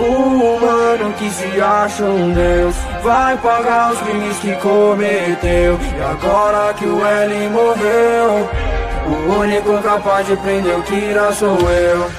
humano que se acha um deus vai pagar os crimes que cometeu. E agora que o L morreu, o único capaz de prender o Kira sou eu.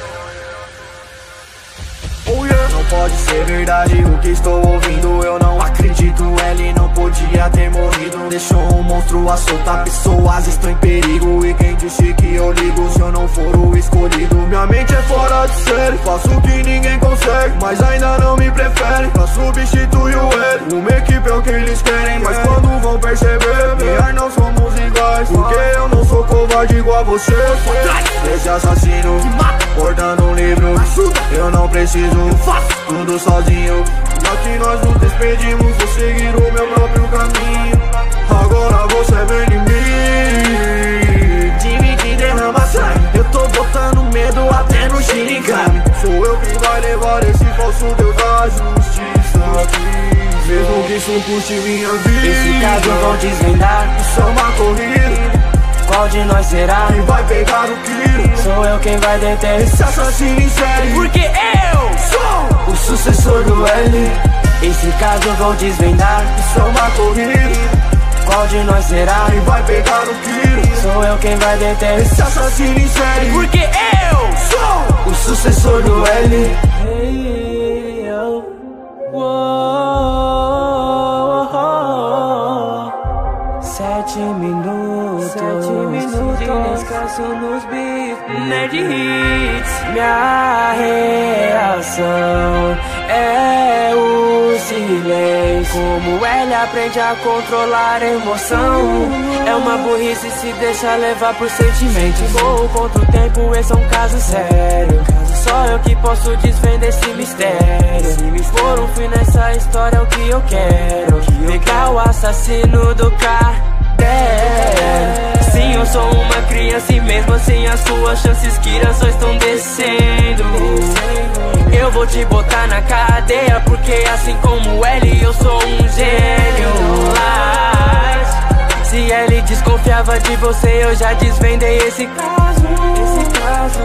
Não pode ser verdade o que estou ouvindo, eu não acredito. Ele não podia ter morrido, deixou um monstro a soltar. Pessoas estão em perigo, e quem disse que eu ligo se eu não for o escolhido? Minha mente é fora de série, faço o que ninguém consegue, mas ainda não me preferem pra substituir o L. Uma equipe é o que eles querem, mas quando vão perceber, melhor não somos iguais, porque eu não sou covarde igual a você. Esse assassino portando um livro, eu não preciso, faço tudo sozinho. Já que nós nos despedimos, vou seguir o meu próprio caminho. Agora você vem em mim, time que derrama sangue, eu tô botando medo até no Shinigami. Sou eu quem vai levar esse falso deus da justiça aqui, mesmo que isso custe minha vida. Esse caso eu vou desvendar, isso é uma corrida, qual de nós será? quem vai pegar o Kira? Sou eu quem vai deter esse assassino em série, porque eu sou o sucessor do L. Esse caso eu vou desvendar, isso é uma corrida, qual de nós será? quem vai pegar o Kira? Sou eu quem vai deter esse assassino em série, porque eu sou o sucessor do L. Hey, yo. Sete minutos de descanso nos beats Nerd Hits. Minha reação é o silêncio. Como ele aprende a controlar a emoção, é uma burrice se deixar levar por sentimentos. Vou contra o tempo, esse é um caso sério. Só eu que posso desvendar esse mistério. Por um fim nessa história é o que eu quero, pegar o assassino do cartel. Sim, eu sou uma criança e mesmo assim as suas chances, Kira, só estão descendo. Eu vou te botar na cadeia, porque assim como ele eu sou um gênio. Mas se ele desconfiava de você, eu já desvendei esse caso.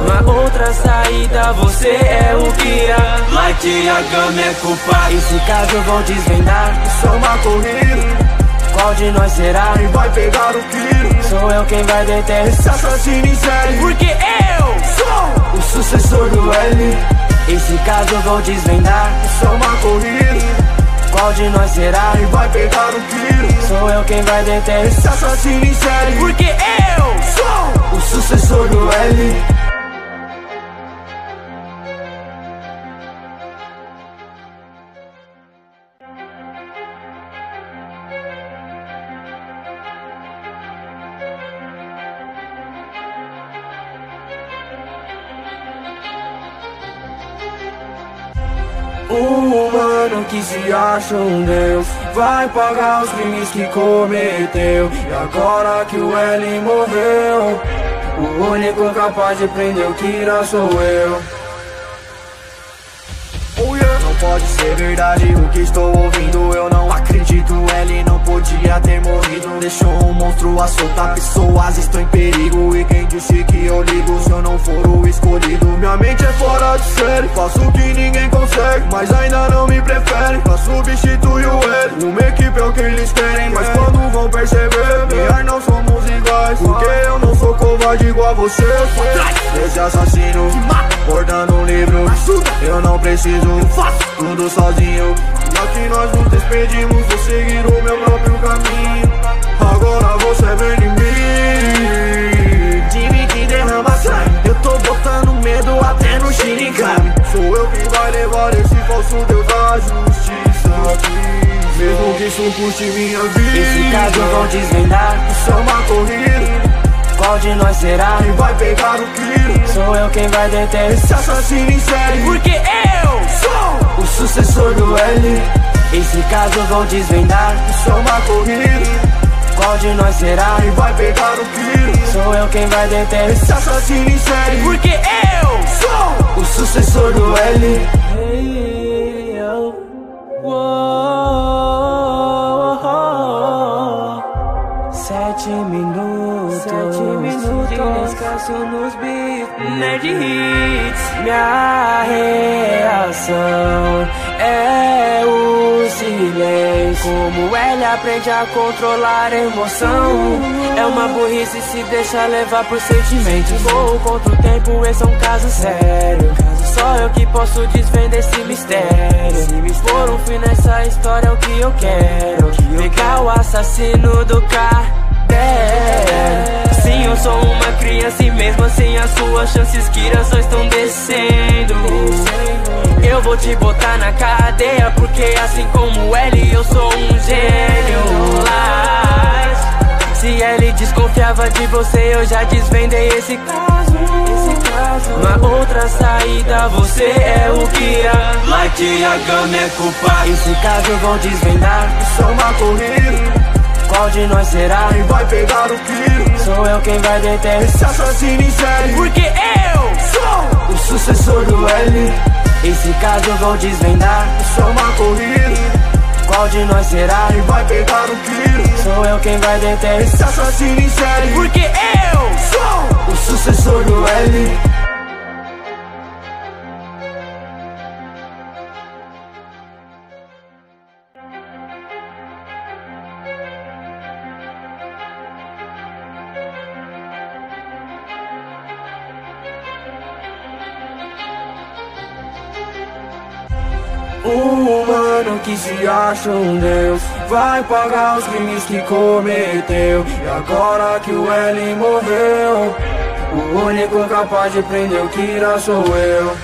Uma outra saída, você é o Kira. Light Yagami é culpado, Esse caso eu vou desvendar, isso é uma corrida, qual de nós será? quem vai pegar o Kira? Sou eu quem vai deter esse assassino em série, porque eu sou o sucessor do L. Esse caso eu vou desvendar, isso é uma corrida, qual de nós será? quem vai pegar o Kira? Sou eu quem vai deter esse assassino em série, porque eu sou o sucessor do L. Humano que se acha um deus vai pagar os crimes que cometeu. E agora que o L morreu, o único capaz de prender o Kira sou eu. Não pode ser verdade o que estou ouvindo, eu não acredito. Ele não podia ter morrido, deixou um monstro a soltar. Pessoas estão em perigo, e quem disse que eu ligo se eu não for o escolhido? Minha mente é fora de série, faço o que ninguém consegue, mas ainda não me preferem pra substituir o L. Uma equipe é o que eles querem, mas quando vão perceber, melhor não somos iguais, porque eu não sou covarde igual a você. Esse assassino portando um livro, eu não preciso, faço tudo sozinho. Já que nós nos despedimos, vou seguir o meu próprio caminho. Agora você vem em mim, time que derrama sangue, eu tô botando medo até no Shinigami. Sou eu quem vai levar esse falso deus da justiça aqui, mesmo que isso custe minha vida. Esse caso eu vou desvendar, isso é uma corrida, qual de nós será? quem vai pegar o Kira? Sou eu quem vai deter esse assassino em série, porque eu sou o sucessor do L. Esse caso eu vou desvendar, isso é uma corrida, qual de nós será? quem vai pegar o Kira? Sou eu quem vai deter esse assassino em série, porque eu sou o sucessor do L. Hey, yo. Sete minutos de descanso nos beats Nerd Hits. Minha reação é o silêncio. Como ele aprende a controlar a emoção. É uma burrice se deixar levar por sentimentos. Vou contra o tempo, esse é um caso sério. Só eu que posso desvendar esse mistério. Se me for um fim nessa história é o que eu quero. Pegar o assassino do caderno. Sim, eu sou uma criança e mesmo assim as suas chances Kira só estão descendo. Eu vou te botar na cadeia porque assim como ele eu sou um gênio. Se ele desconfiava de você eu já desvendei esse caso. Na outra saída você é o Kira. Like Yagami é culpado. Esse caso eu vou desvendar. Isso é uma corrida. Qual de nós será? Quem vai pegar o tiro? Sou eu quem vai deter esse assassino em série. Porque eu sou o sucessor do L. Esse caso eu vou desvendar. Isso é uma corrida. Qual de nós será? Quem vai pegar o tiro? Sou eu quem vai deter esse assassino em série. Porque eu sou o sucessor do L. Um humano que se acha um deus vai pagar os crimes que cometeu. E agora que o L morreu, o único capaz de prender o Kira sou eu.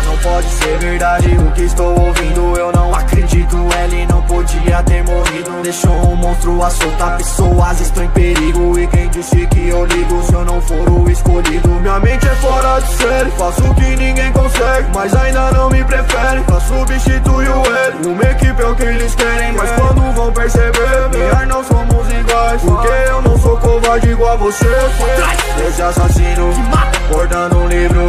Não pode ser verdade o que estou ouvindo. Eu não acredito, ele não podia ter morrido. Deixou um monstro a soltar pessoas, estou em perigo. E quem disse que eu ligo se eu não for o escolhido? Minha mente é fora de série, faço o que ninguém consegue, mas ainda não me preferem pra substituir o L. Uma equipe é o que eles querem, mas quando vão perceber, melhor não somos iguais. Porque eu não sou covarde igual a você. Esse assassino bordando um livro,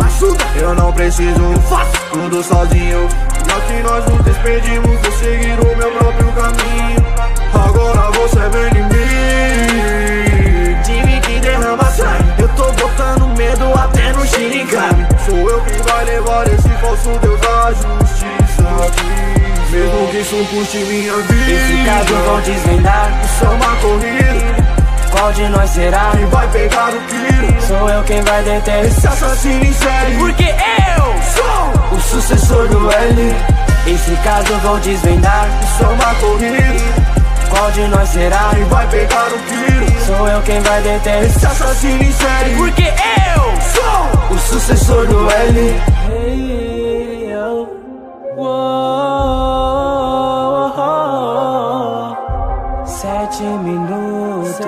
eu não preciso, faço tudo sozinho. Já que nós nos despedimos, vou seguir o meu próprio caminho. Agora você vem em mim. Time que derrama sangue, eu tô botando medo até no Shinigami. Sou eu quem vai levar esse falso deus à justiça aqui, mesmo que isso custe minha vida. Esse caso eu vou desvendar. Isso é uma corrida. Qual de nós será? Quem vai pegar o tiro? Sou eu quem vai deter esse assassino em série. Porque eu sou o sucessor do L. Esse caso eu vou desvendar. Isso é uma corrida. Qual de nós será? Quem vai pegar o tiro? Sou eu quem vai deter esse assassino em série. Porque eu sou o sucessor do L. Hey, yo. Sete minutos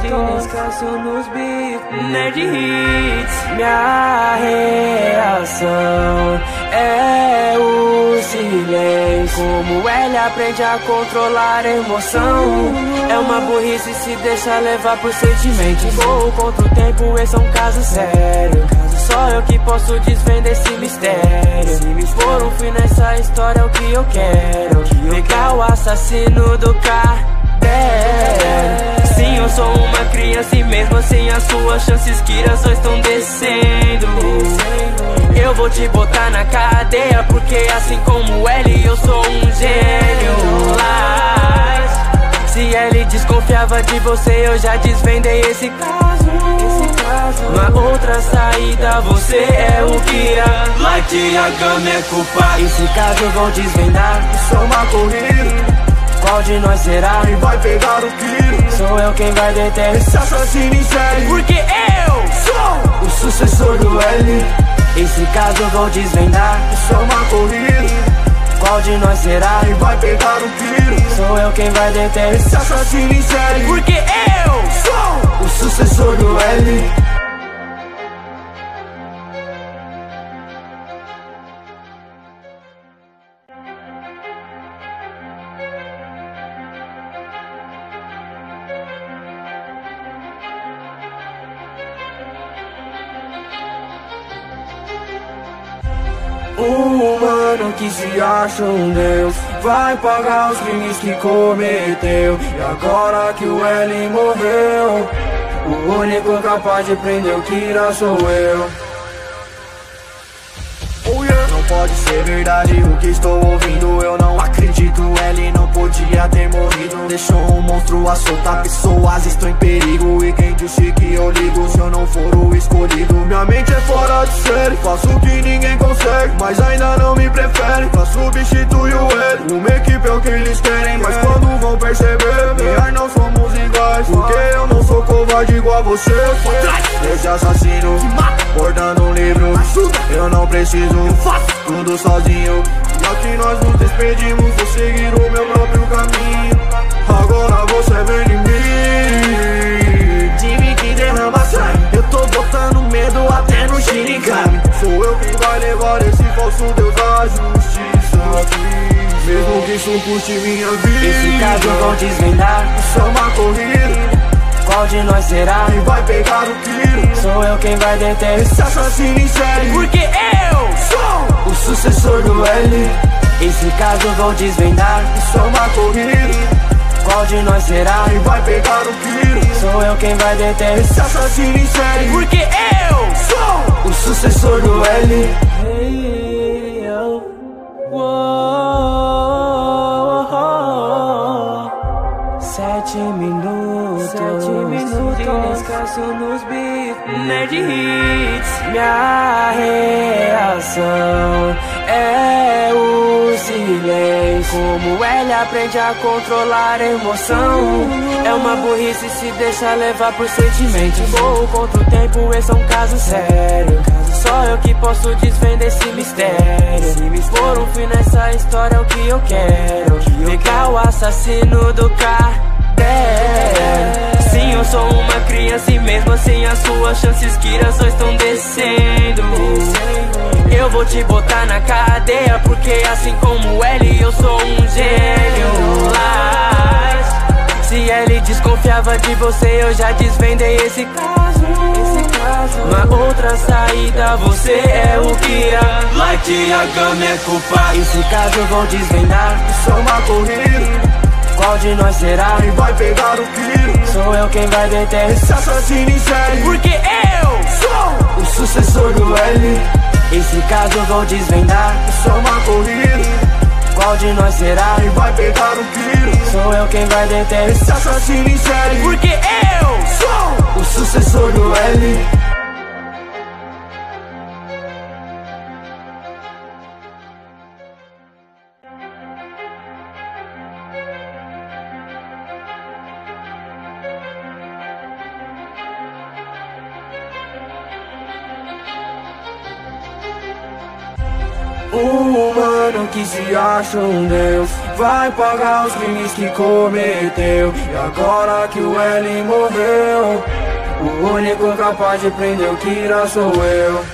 de descanso nos beats. Nerd Hits. Minha reação é o silêncio. Como ele aprende a controlar a emoção. É uma burrice se deixar levar por sentimentos. Vou contra o tempo, esse é um caso sério. Só eu que posso desvendar esse mistério. Se me for um fim nessa história é o que eu quero. Pegar o assassino do caderno. Sim, eu sou uma criança e mesmo assim as suas chances Kira só estão descendo. Eu vou te botar na cadeia porque assim como ele eu sou um gênio. Se ele desconfiava de você eu já desvendei esse caso. Na outra saída você é o Kira. Like Yagami é culpado. Esse caso eu vou desvendar. Isso é uma corrida. Qual de nós será? Quem vai pegar o tiro? Sou eu quem vai deter esse assassino em série. Porque eu sou o sucessor do L. Esse caso eu vou desvendar. Isso é uma corrida. Qual de nós será? Quem vai pegar o tiro? Sou eu quem vai deter esse assassino em série. Porque eu sou o sucessor do L. Um humano que se acha um deus vai pagar os crimes que cometeu. E agora que o L morreu, O único capaz de prender o Kira sou eu. Não pode ser verdade o que estou ouvindo, eu não acredito. Ele não podia ter morrido. Deixou um monstro a soltar pessoas, estou em perigo. E quem disse que eu ligo se eu não for o escolhido? Minha mente é fora de série, faço o que ninguém consegue, mas ainda não me preferem pra substituir o ele. Uma equipe é o que eles querem, mas quando vão perceber, melhor não somos iguais. Porque eu não sou covarde igual a você. Esse assassino bordando um livro, eu não preciso, eu faço tudo sozinho. Já que nós nos despedimos, vou seguir o meu próprio caminho. Agora você vem em mim, time que derrama sangue. Eu tô botando medo até no Shinigami. Sou eu quem vai levar esse falso deus da justiça aqui, mesmo que isso custe minha vida. Esse caso vão desvendar, isso é uma corrida. Qual de nós será? Quem vai pegar o tiro? Sou eu quem vai deter esse assassino em série. Porque eu sou o sucessor do L. Esse caso vou desvendar, isso é uma corrida. Qual de nós será? Quem vai pegar o tiro? Sou eu quem vai deter esse assassino em série. Porque eu sou o sucessor do L. Hey, yo. Sete minutos de descanso nos beats, Nerd Hits. Minha reação é o silêncio. Como ele aprende a controlar a emoção. É uma burrice se deixar levar por sentimentos. Vou contra o tempo, esse é um caso sério. Só eu que posso desvendar esse mistério. Por um fim nessa história é o que eu quero. Pegar o assassino do cartel. Sim, eu sou uma criança e mesmo assim as suas chances Kira só estão descendo. Eu vou te botar na cadeia, porque assim como ele eu sou um gênio. Mas se ele desconfiava de você, eu já desvendei esse caso. Uma outra saída, você é o Kira. Like a Gama é culpado. Esse caso eu vou desvendar, isso é uma corrida. Qual de nós será? Quem vai pegar o tiro? Sou eu quem vai deter esse assassino em série. Porque eu sou o sucessor do L. Esse caso eu vou desvendar, isso é uma corrida. Qual de nós será? Quem vai pegar o tiro? Sou eu quem vai deter esse assassino em série. Porque eu sou o sucessor do L. Um humano que se acha um deus vai pagar os crimes que cometeu. E agora que o L morreu, o único capaz de prender o Kira sou eu.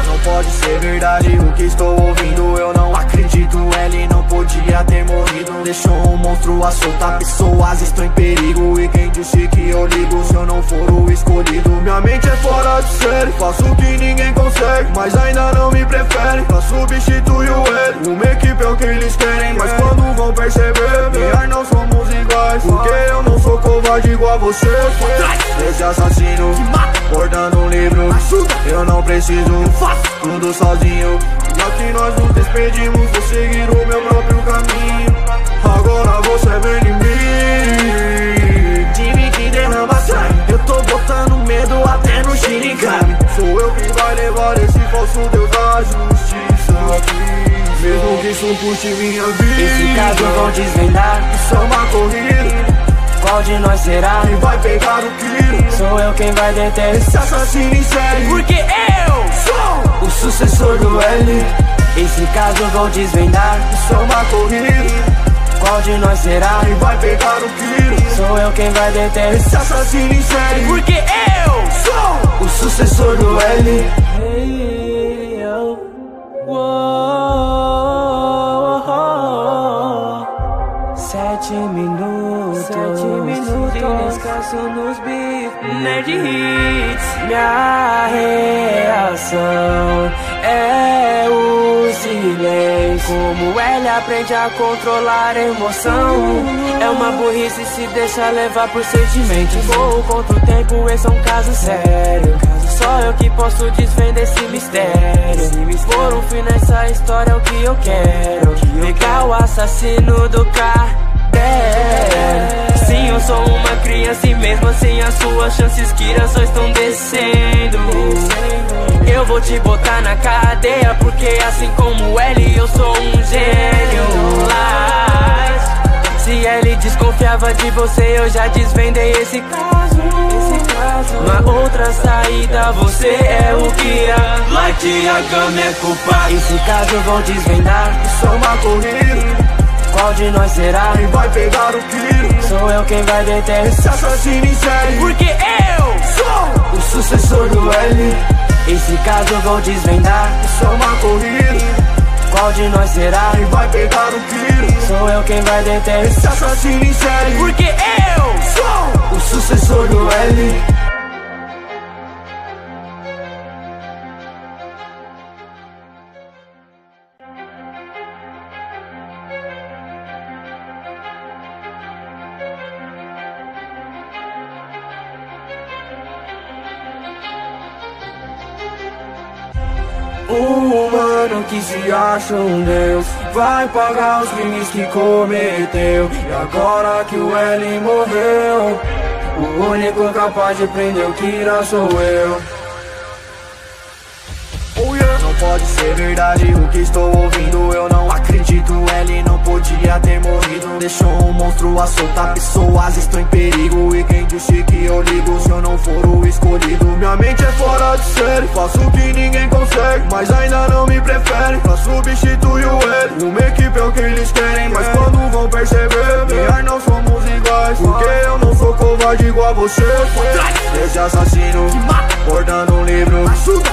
Não pode ser verdade o que estou ouvindo, eu não acredito. Ele não podia ter morrido. Deixou um monstro a soltar pessoas, estou em perigo. E quem disse que eu ligo se eu não for o escolhido? Minha mente é fora de série, faço o que ninguém consegue, mas ainda não me preferem pra substituir o ele. Uma equipe é o que eles querem, mas quando vão perceber, melhor não somos iguais. Porque eu não sou covarde igual a você. Esse assassino bordando um livro, eu não preciso, eu faço tudo sozinho. Já que nós nos despedimos, vou seguir o meu próprio caminho. Agora você vem em mim, time que derrama sangue. Eu tô botando medo até no Shinigami. Sou eu quem vai levar esse falso deus da justiça aqui, mesmo que isso custe minha vida. Esse caso vão desvendar, isso é uma corrida. Qual de nós será? Quem vai pegar o tiro? Sou eu quem vai deter esse assassino em série. Porque eu sou o sucessor do L. Esse caso vou desvendar, isso é uma corrida. Qual de nós será? Quem vai pegar o tiro? Sou eu quem vai deter esse assassino em série. Porque eu sou o sucessor do L. Hey, yo. Sete minutos de descanso nos beats, Nerd Hits. Minha reação é o silêncio. Como ele aprende a controlar a emoção. É uma burrice se deixar levar por sentimentos. Vou contra o tempo, esse é um caso sério. Só eu que posso desvendar esse mistério. Por um fim nessa história é o que eu quero. Pegar o assassino do carro. Sim, eu sou uma criança e mesmo assim as suas chances Kira só estão descendo. Eu vou te botar na cadeia porque assim como ele eu sou um gênio. Se ele desconfiava de você eu já desvendei esse caso. Uma outra saída, você é o Kira. Like a gama é culpa. Esse caso eu vou desvendar. Isso é uma corrida. Qual de nós será? Quem vai pegar o tiro? Sou eu quem vai deter esse assassino em série. Porque eu sou o sucessor do L. Esse caso eu vou desvendar. Isso é uma corrida. Qual de nós será? Quem vai pegar o tiro? Sou eu quem vai deter esse assassino em série. Porque eu sou o sucessor do L. Um humano que se acha um deus vai pagar os crimes que cometeu. E agora que o L morreu, o único capaz de prender o Kira sou eu. Não pode ser verdade o que estou ouvindo. Eu não acredito, ele não podia ter morrido. Deixou um monstro a soltar, pessoas estão em perigo. E quem disse que eu ligo se eu não for o escolhido? Minha mente é fora de série, faço o que ninguém consegue, mas ainda não me preferem pra substituir o L. Uma equipe é o que eles querem, mas quando vão perceber, nós não somos iguais. Porque eu não sou covarde igual a você. Esse assassino bordando um livro,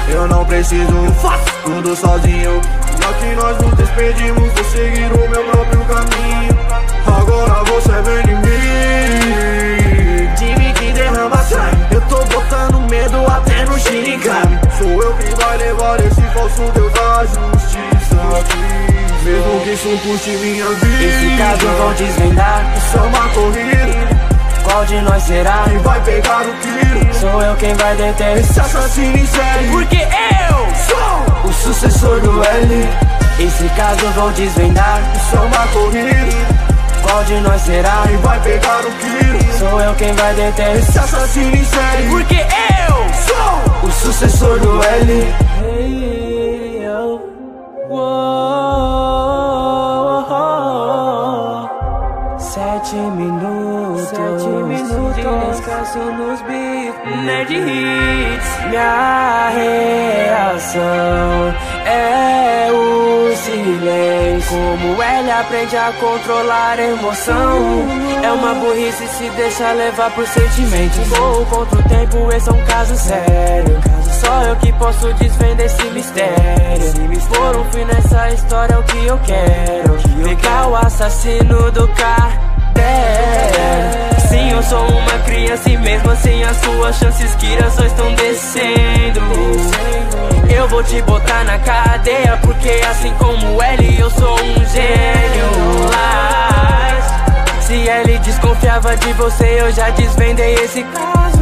eu não preciso, eu faço tudo sozinho. Já que nós nos despedimos, vou seguir o meu próprio caminho. Agora você vem em mim. Time que derrama sangue, eu tô botando medo até no Shinigami. Sou eu quem vai levar esse falso deus da justiça aqui, mesmo que isso custe minha vida. Esse caso eu vou desvendar. Isso é uma corrida. Qual de nós será? Quem vai pegar o tiro? Sou eu quem vai deter esse assassino em série. Porque eu sou o sucessor do L. Esse caso eu vou desvendar. Isso é uma corrida. Qual de nós será? Quem vai pegar o tiro? Sou eu quem vai deter esse assassino em série. Porque eu sou o sucessor do L. Hey, yo. Sete minutos de descanso nos beats. Nerd Hits. Minha reação é o silêncio. Como ele aprende a controlar a emoção. É uma burrice se deixar levar por sentimentos. Vou contra o tempo, esse é um caso sério. Só eu que posso desvendar esse mistério. Por um fim nessa história é o que eu quero. Pegar o assassino do carro. Sim, eu sou uma criança e mesmo assim as suas chances Kira só estão descendo. Eu vou te botar na cadeia porque assim como ele eu sou um gênio. Se ele desconfiava de você eu já desvendei esse caso.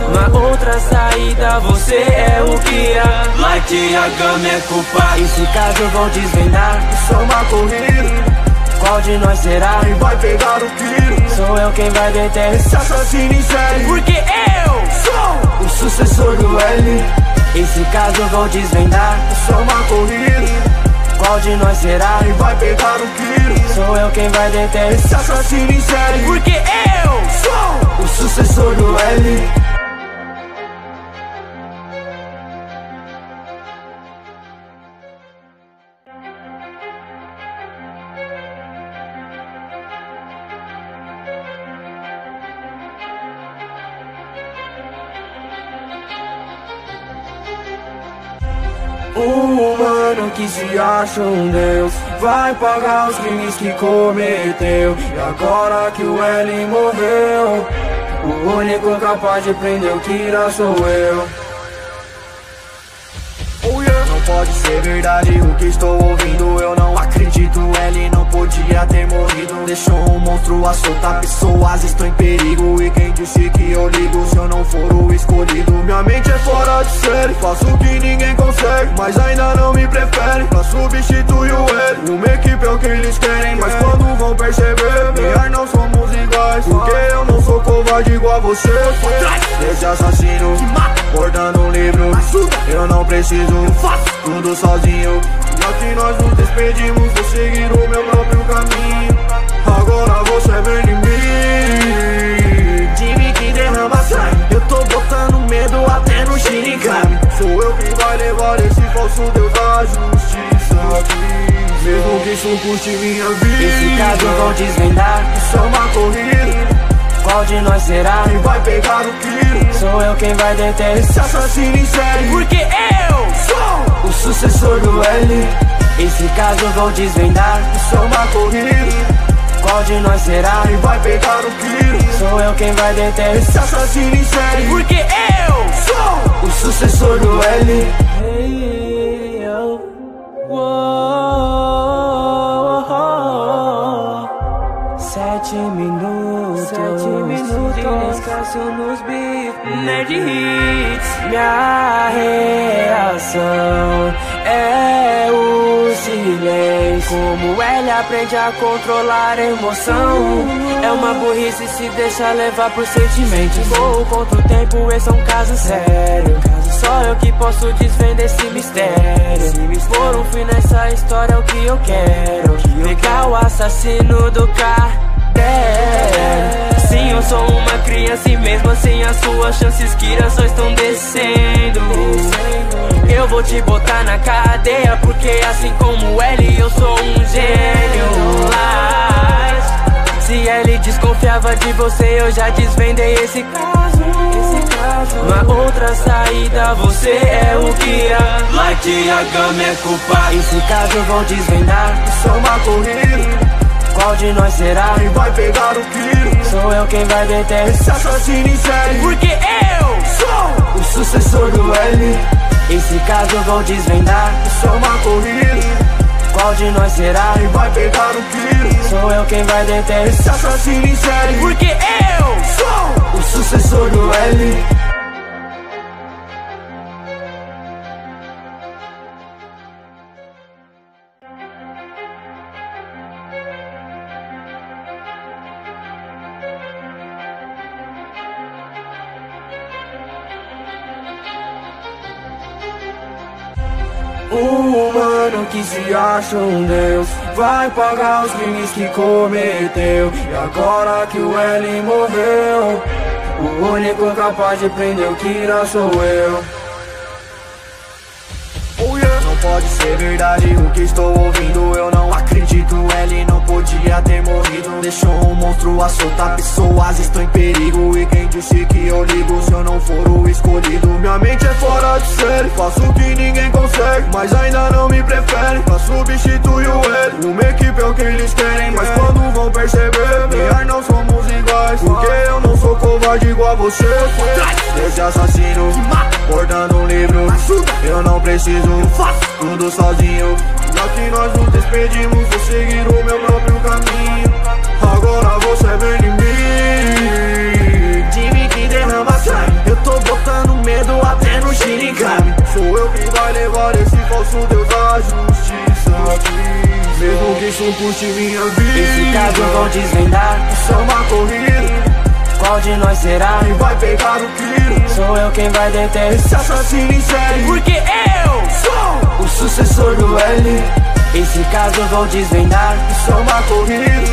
Uma outra saída, você é o Kira. Like a gama é culpa. Esse caso eu vou desvendar. Isso é uma corrida. Qual de nós será? Quem vai pegar o tiro? Sou eu quem vai deter esse assassino em série. Porque eu sou o sucessor do L. Esse caso eu vou desvendar. Isso é uma corrida. Qual de nós será? Quem vai pegar o tiro? Sou eu quem vai deter esse assassino em série. Porque eu sou o sucessor do L. Um humano que se acha um deus vai pagar os crimes que cometeu. E agora que o L morreu, o único capaz de prender o Kira sou eu. Não pode ser verdade o que estou ouvindo. Eu não acredito, ele não podia ter morrido. Deixou um monstro a soltar, pessoas estão em perigo. E quem disse que eu ligo se eu não for o escolhido? Minha mente é fora de série, faço o que ninguém consegue, mas ainda não me prefere pra substituir o L. Uma equipe é o que eles querem, mas quando vão perceber, melhor não somos iguais, porque eu não sou covarde igual você. Esse assassino bordando um livro, eu não preciso, eu faço tudo sozinho. Já que nós nos despedimos, vou seguir o meu próprio caminho. Agora você vem em mim, time que derrama sangue. Eu tô botando medo até no Shinigami. Sou eu quem vai levar esse falso deus à justiça aqui, mesmo que isso custe minha vida. Esse caso vão desvendar, isso é uma corrida. Qual de nós será? Quem vai pegar o tiro? Sou eu quem vai deter esse assassino em série, porque eu sou o sucessor do L. Esse caso vão desvendar, isso é uma corrida. Qual de nós será? Quem vai pegar o tiro? Sou eu quem vai deter esse assassino em série, porque eu sou o sucessor do L. Hey, yo. Sete minutos de descanso nos beats, Nerd Hits. Minha reação é o silêncio. Como ele aprende a controlar a emoção. É uma burrice se deixar levar por sentimentos. Vou contra o tempo, esse é um caso sério. Só eu que posso desvendar esse mistério. Por um fim nessa história é o que eu quero. Pegar o assassino do cartel. Sim, eu sou uma criança e mesmo assim as suas chances Kira só estão descendo. Eu vou te botar na cadeia, porque assim como ele eu sou um gênio. Mas se ele desconfiava de você, eu já desvendei esse caso. Uma outra saída, você é o Kira. Like Yagami é culpado. Esse caso eu vou desvendar, isso é uma corrida. qual de nós será? Quem vai pegar o tiro? Sou eu quem vai deter esse assassino em série, porque eu sou o sucessor do L. Esse caso eu vou desvendar, isso é uma corrida. qual de nós será? Quem vai pegar o tiro? Sou eu quem vai deter esse assassino em série, porque eu sou o sucessor do L. Um humano que se acha um deus vai pagar os crimes que cometeu. E agora que o L morreu, o único capaz de prender o Kira sou eu. Oh yeah. Não pode ser verdade o que estou ouvindo, eu não acredito. L não podia ter morrido. Deixou um monstro a soltar, pessoas estão em perigo. E quem disse que eu ligo se eu não for o escolhido? Minha mente é fora de série, faço o que ninguém consegue, mas ainda não me prefere pra substituir o L. Uma equipe é o que eles querem, mas quando vão perceber, melhor não somos iguais, porque eu não sou covarde igual a você. Esse assassino bordando um livro, eu não preciso, eu faço tudo sozinho. Já que nós nos despedimos, vou seguir o meu próprio caminho. Agora você vem em mim, time que derrama sangue. Eu tô botando medo até no Shinigami. Sou eu quem vai levar esse falso deus à justiça aqui, mesmo que isso custe minha vida. Esse caso vão desvendar, isso é uma corrida. qual de nós será? Quem vai pegar o tiro? Sou eu quem vai deter esse assassino em série, porque eu sou o sucessor do L. Esse caso eu vou desvendar, isso é uma corrida.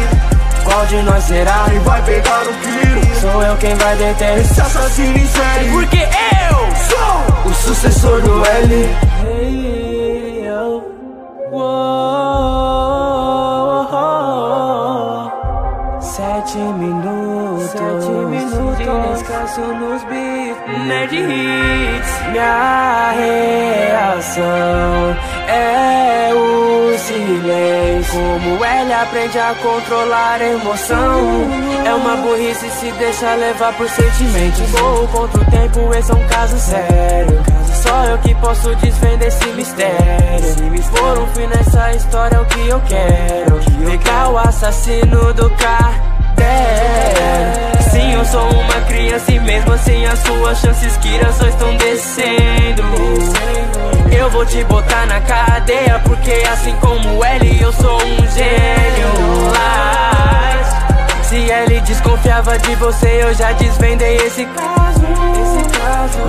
qual de nós será? Quem vai pegar o tiro? Sou eu quem vai deter esse assassino em série, porque eu sou o sucessor do L. Hey, yo. 7 minutos de descanso nos beats, Nerd Hits. Minha reação é o silêncio. Como ele aprende a controlar a emoção. É uma burrice se deixar levar por sentimentos. Vou contra o tempo, esse é um caso sério. Só eu que posso desvendar esse mistério. Por um fim nessa história é o que eu quero. pegar o assassino do caderno. Sim, eu sou uma criança e mesmo assim as suas chances Kira só estão descendo. Eu vou te botar na cadeia porque assim como ele eu sou um gênio. Se ele desconfiava de você eu já desvendei esse caso.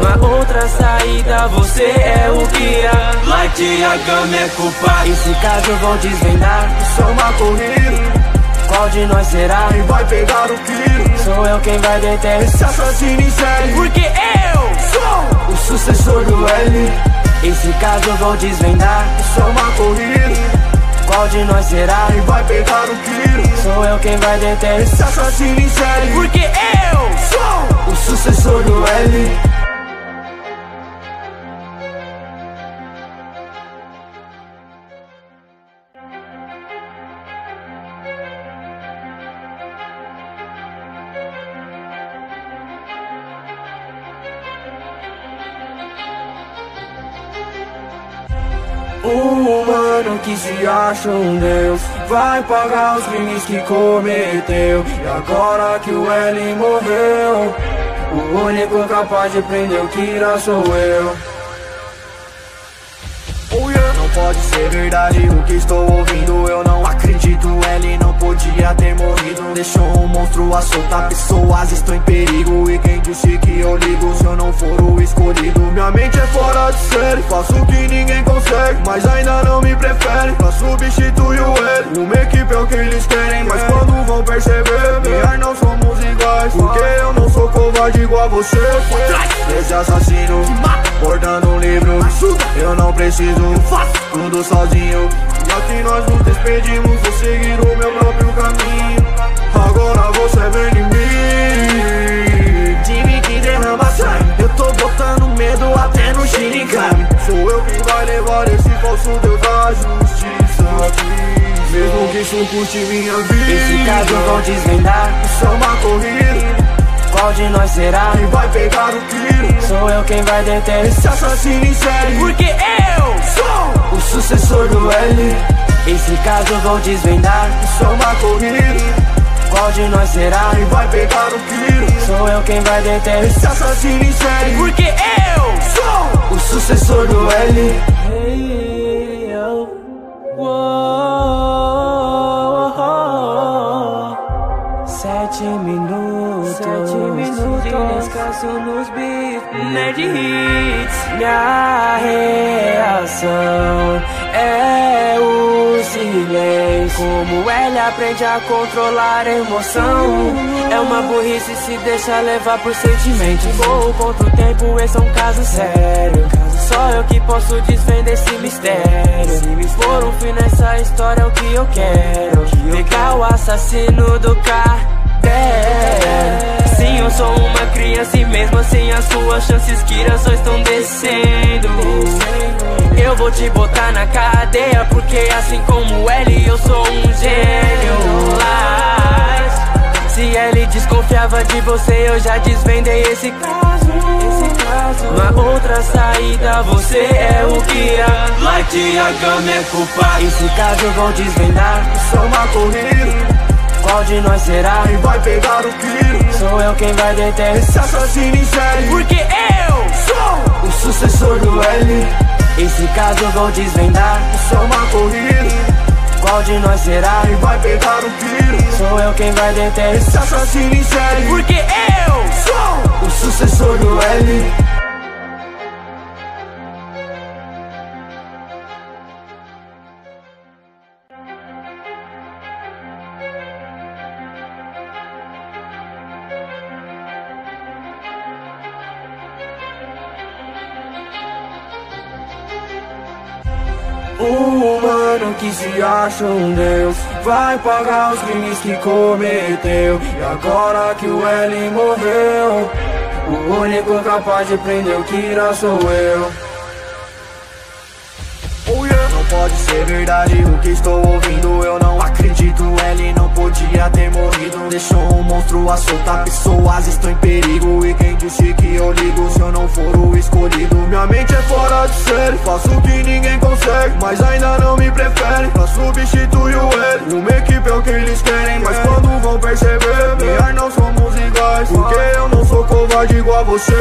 Na outra saída você é o Kira. Like Yagami é culpado. Esse caso eu vou desvendar. Isso é uma corrida. Qual de nós será? Quem vai pegar o Kira? Sou eu quem vai deter esse assassino em série. Porque eu sou o sucessor do L. Esse caso eu vou desvendar. Isso é uma corrida. Qual de nós será? Quem vai pegar o Kira? Sou eu quem vai deter esse assassino em série. Porque eu sou o sucessor do L. Um humano que se acha um deus vai pagar os crimes que cometeu. E agora que o L morreu, o único capaz de prender o Kira sou eu. Não pode ser verdade o que estou ouvindo. Eu não acredito, ele não podia ter morrido. Deixou um monstro a soltar, pessoas estão em perigo. E quem disse que eu ligo se eu não for o escolhido? Minha mente é fora de série, faço o que ninguém consegue, mas ainda não me preferem pra substituir o L. Uma equipe é o que eles querem, mas quando vão perceber, nós não somos iguais. Porque eu não sou covarde igual a você. Esse assassino bordando um livro, eu não preciso, faço tudo sozinho. E aqui nós nos despedimos, vou seguir o meu próprio caminho. Agora você vem em mim, time que derrama sangue. Eu tô botando medo até no Shinigami. Sou eu quem vai levar esse falso deus da justiça aqui, mesmo que isso custe minha vida. Esse caso eu vou desvendar. Isso é uma corrida. Qual de nós será? Quem vai pegar o Kira? Sou eu quem vai deter esse assassino em série. Porque eu sou o sucessor do L. Esse caso eu vou desvendar. Isso é uma corrida. Qual de nós será? Quem vai pegar o Kira? Sou eu quem vai deter esse assassino em série. Porque eu sou o sucessor do L. Hey, yo. Sete minutos de descanso nos beats. Nerd Hits. Minha reação é o silêncio. Como ele aprende a controlar a emoção. É uma burrice se deixar levar por sentimento. Vou contra o tempo, esse é um caso sério. Só eu que posso desvendar esse mistério. Se for um fim nessa história é o que eu quero. Pegar o assassino do caderno. Sim, eu sou uma criança e mesmo assim as suas chances Kira só estão descendo. Eu vou te botar na cadeia porque assim como ele eu sou um gênio. Se ele desconfiava de você eu já desvendei esse caso. Na outra saída você é o Kira. Like Yagami é culpado. Esse caso eu vou desvendar. Isso é uma corrida. Qual de nós será? Quem vai pegar o Kira? Sou eu quem vai deter esse assassino em série. Porque eu sou o sucessor do L. Esse caso eu vou desvendar. Isso é uma corrida. Qual de nós será? Quem vai pegar o Kira? Sou eu quem vai deter esse assassino em série. Porque eu sou o sucessor do L. Um humano que se acha um deus vai pagar os crimes que cometeu. E agora que o L morreu, o único capaz de prender o Kira sou eu. Não pode ser verdade o que estou ouvindo. Eu não acredito, ele não podia ter morrido. Deixou um monstro a soltar, pessoas estão em perigo. E quem disse que eu ligo se eu não for o escolhido? Minha mente é fora de série, faço o que ninguém consegue, mas ainda não me preferem pra substituir o L. Uma equipe igual você.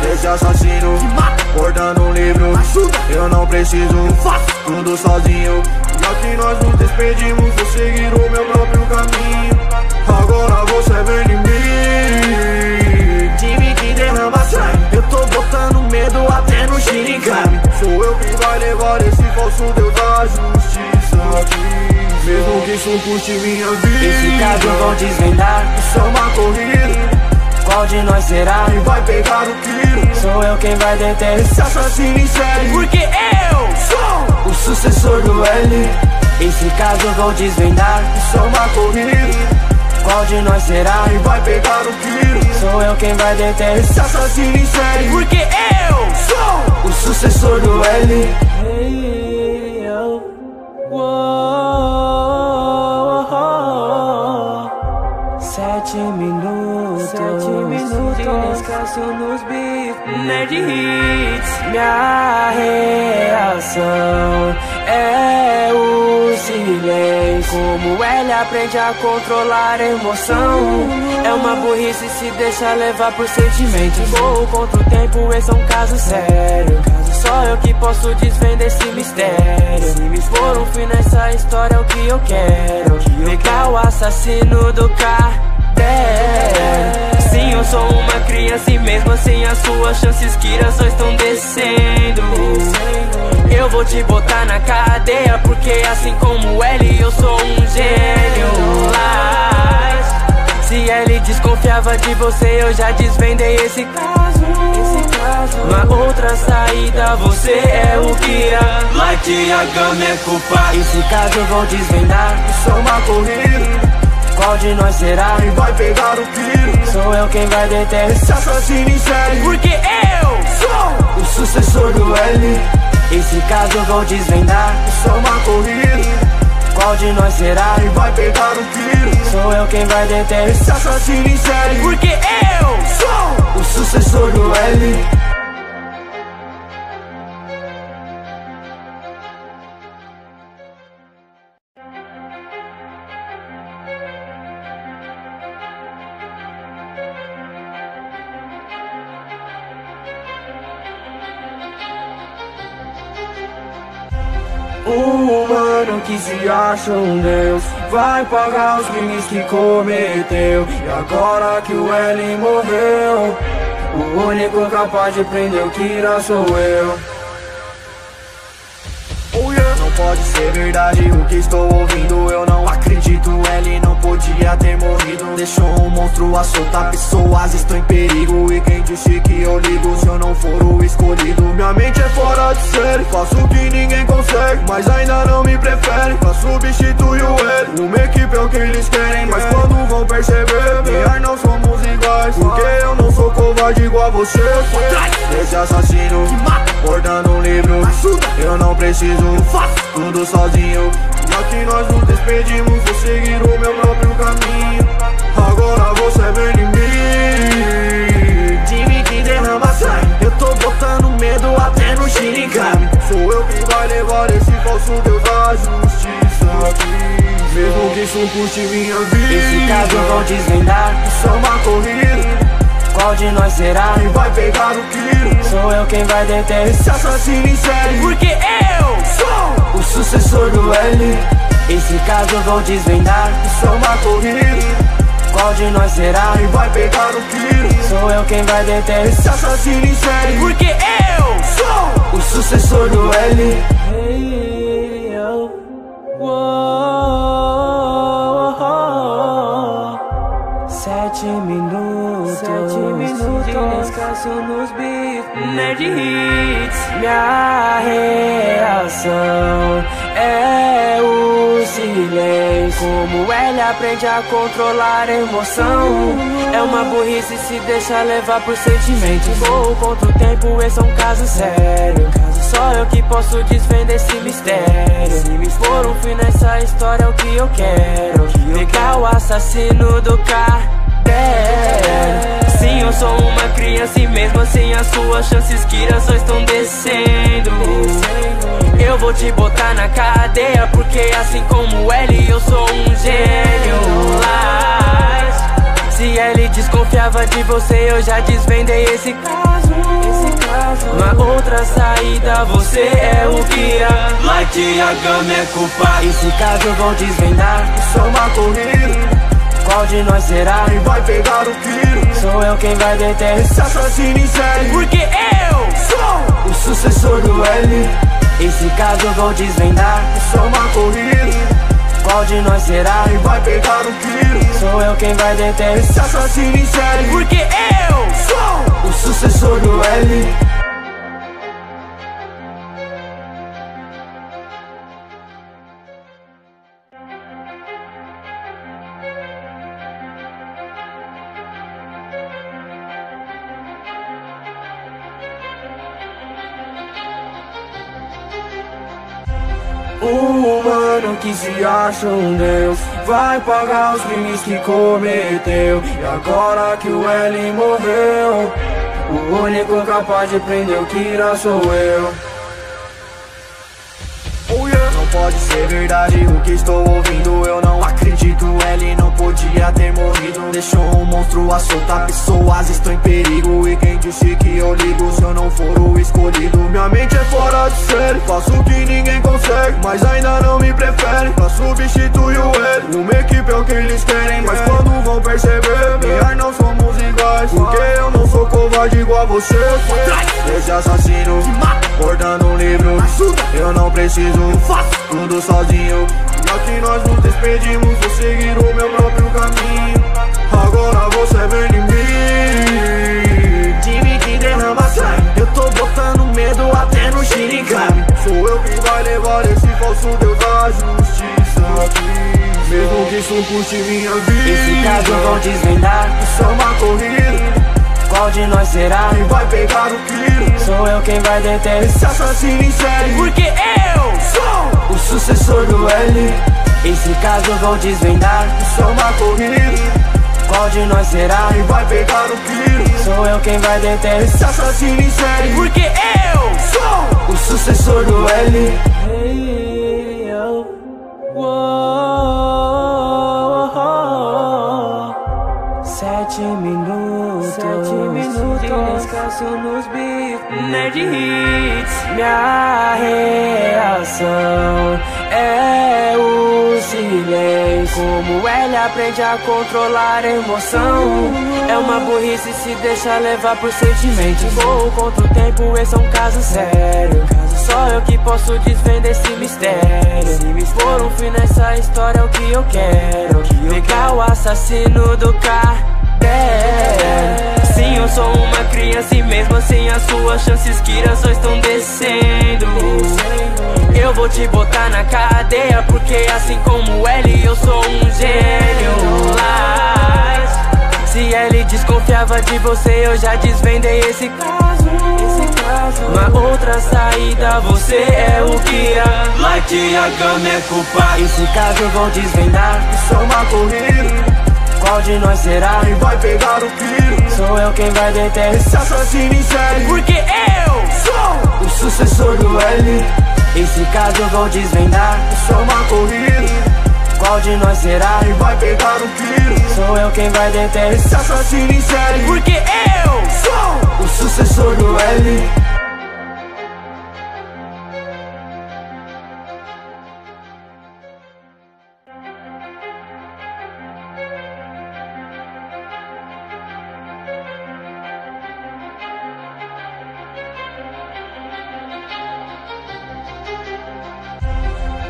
Desse assassino que mata, bordando um livro. Ajuda, eu não preciso, eu faço tudo sozinho. Já que nós nos despedimos, vou seguir o meu próprio caminho. Agora você vem em mim, time que derrama sangue. Eu tô botando medo até no Shinigami. Sou eu quem vai levar esse falso deus da justiça aqui, mesmo que isso custe minha vida. Esse caso vão desvendar, isso é uma corrida. Qual de nós será? Quem vai pegar o tiro? Sou eu quem vai deter esse assassino em série, porque eu sou o sucessor do L. Esse caso vou desvendar, isso é uma corrida. Qual de nós será? Quem vai pegar o tiro? Sou eu quem vai deter esse assassino em série, porque eu sou o sucessor do L. Hey, yo. Uou. 7 minutos de descanso nos beats. Nerd Hits, minha reação é o silêncio. Como ele aprende a controlar a emoção. É uma burrice se deixar levar por sentimentos. Vou contra o tempo, esse é um caso sério. Só eu que posso desvendar esse mistério. Se me for um fim nessa história é o que eu quero. Pegar o assassino do cartel. Sim, eu sou uma criança e mesmo assim as suas chances Kira só estão descendo. Eu vou te botar na cadeia, porque assim como ele eu sou um gênio. Mas se ele desconfiava de você, eu já desvendei esse caso. Uma outra saída, você é o Kira. Like Yagami é culpado. Esse caso eu vou desvendar, isso é uma corrida. Qual de nós será? Quem vai pegar o tiro? Sou eu quem vai deter esse assassino em série, porque eu sou o sucessor do L. Esse caso eu vou desvendar, isso é uma corrida. Qual de nós será? Quem vai pegar o tiro? Sou eu quem vai deter esse assassino em série, porque eu sou o sucessor do L. Um humano que se acha um deus vai pagar os crimes que cometeu. E agora que o L morreu, o único capaz de prender o Kira sou eu. Oh yeah. Não pode ser verdade o que estou ouvindo, eu não acredito. Ele não podia ter morrido. Deixou um monstro a soltar, pessoas estão em perigo. E quem disse que eu ligo se eu não for o escolhido? Minha mente é fora de série, faço o que ninguém consegue, mas ainda não me preferem pra substituir o L. Uma equipe é o que eles querem, mas quando vão perceber, não somos iguais. Porque eu não sou covarde igual a você. Esse assassino que mata, bordando um livro. Ajuda, eu não preciso, eu faço tudo sozinho. Já que nós nos despedimos, vou seguir o meu próprio caminho. Agora você vem em mim, time que derrama sangue. Eu tô botando medo até no Shinigami. Sou eu quem vai levar esse falso deus da justiça aqui, mesmo que isso custe minha vida. Esse caso eu vou desvendar, isso é uma corrida. Qual de nós será? Quem vai pegar o tiro? Sou eu quem vai deter esse assassino em série, porque eu sou o sucessor do L. Esse caso eu vou desvendar, isso é uma corrida. Qual de nós será? Quem vai pegar o tiro? Sou eu quem vai deter esse assassino em série, porque eu sou o sucessor do L. Hey, yo. 7 minutos de descanso nos beats. Nerd Hits, minha reação é o silêncio. Como ele aprende a controlar a emoção. É uma burrice se deixar levar por sentimentos. Vou contra o tempo, esse é um caso sério. Só eu que posso desvendar esse mistério. Se me for um fim nessa história é o que eu quero. Pegar o assassino do cartel. Sim, eu sou uma criança e mesmo assim as suas chances Kira só estão descendo. Eu vou te botar na cadeia, porque assim como ele eu sou um gênio. Mas se Se ele desconfiava de você, eu já desvendei esse caso. Na outra saída, você é o guia. Like a gama é culpado. Esse caso eu vou desvendar. Isso é uma corrida. Qual de nós será? Quem vai pegar o tiro? Sou eu quem vai deter Esse assassino em série. Porque eu sou o sucessor do L. Esse caso eu vou desvendar. Isso é uma corrida. Qual de nós será? Quem vai pegar o tiro? Sou eu quem vai deter Esse assassino em série. Porque eu sou o sucessor do L. Um humano que se acha um deus vai pagar os crimes que cometeu. E agora que o L morreu, o único capaz de prender o Kira sou eu. Oh yeah. Não pode ser verdade o que estou ouvindo. Eu não acredito, L não podia ter morrido. Deixou um monstro a soltar, pessoas estão em perigo. E quem disse que eu ligo se eu não for o escolhido? Minha mente é fora de série, faço o que ninguém consegue, mas ainda não me preferem pra substituir o L. Uma equipe é o que eles querem, mas quando vão perceber, melhor não somos iguais. Porque eu não sou covarde igual a você. Esse assassino bordando um livro, eu não preciso, faço tudo sozinho. Já que nós nos despedimos, vou seguir o meu próprio caminho. Agora você vem em mim, time que derrama sangue. Eu tô botando medo até no Shinigami. Sou eu que vai levar esse falso deus à justiça aqui, mesmo que isso custe minha vida. Esse caso eu vou desvendar. Isso é uma corrida. Qual de nós será? Quem vai pegar o tiro? Sou eu quem vai deter esse assassino em série. Porque eu sou o sucessor do L. Esse caso eu vou desvendar. Isso é uma corrida. Qual de nós será? Quem vai pegar o tiro? Sou eu quem vai deter esse assassino em série. Porque eu sou o sucessor do L. Hey, yo. Sete minutos de descanso nos beats. Nerd Hits. Minha reação é o silêncio. Como ele aprende a controlar a emoção. É uma burrice se deixar levar por sentimentos. Vou contra o tempo, esse é um caso sério. Só eu que posso desvendar esse mistério. Se for um fim nessa história é o que eu quero. Pegar o assassino do cartel. Sim, eu sou uma criança e mesmo assim as suas chances Kira só estão descendo. Eu vou te botar na cadeia, porque assim como ele eu sou um gênio. Se ele desconfiava de você, eu já desvendei esse caso. Na outra saída, você é o guia. Like a gama é culpado. Esse caso eu vou desvendar. Isso é uma corrida. Qual de nós será? Quem vai pegar o tiro? Sou eu quem vai deter esse assassino em série. Porque eu sou o sucessor do L. Esse caso eu vou desvendar. Isso é uma corrida. Qual de nós será? Quem vai pegar o tiro? Sou eu quem vai deter esse assassino em série. Porque eu sou o sucessor do L.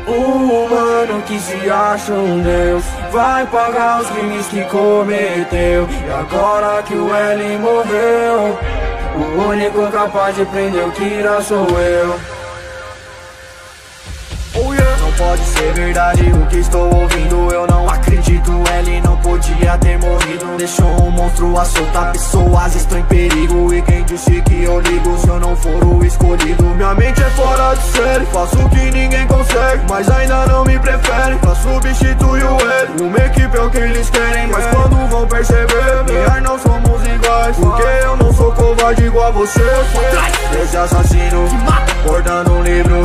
Um humano que se acha um deus vai pagar os crimes que cometeu. E agora que o L morreu, o único capaz de prender o Kira sou eu. Oh yeah. Não pode ser verdade o que estou ouvindo. Eu não acredito, L não podia ter morrido. Deixou um monstro a soltar, pessoas estão em perigo. E quem disse que eu ligo se eu não for o escolhido? Minha mente é fora de série, faço o que ninguém consegue, mas ainda não me preferem pra substituir o L. Uma equipe é o que eles querem, mas quando vão perceber, melhor não somos iguais. Porque eu não sou covarde igual a você. Esse assassino bordando um livro,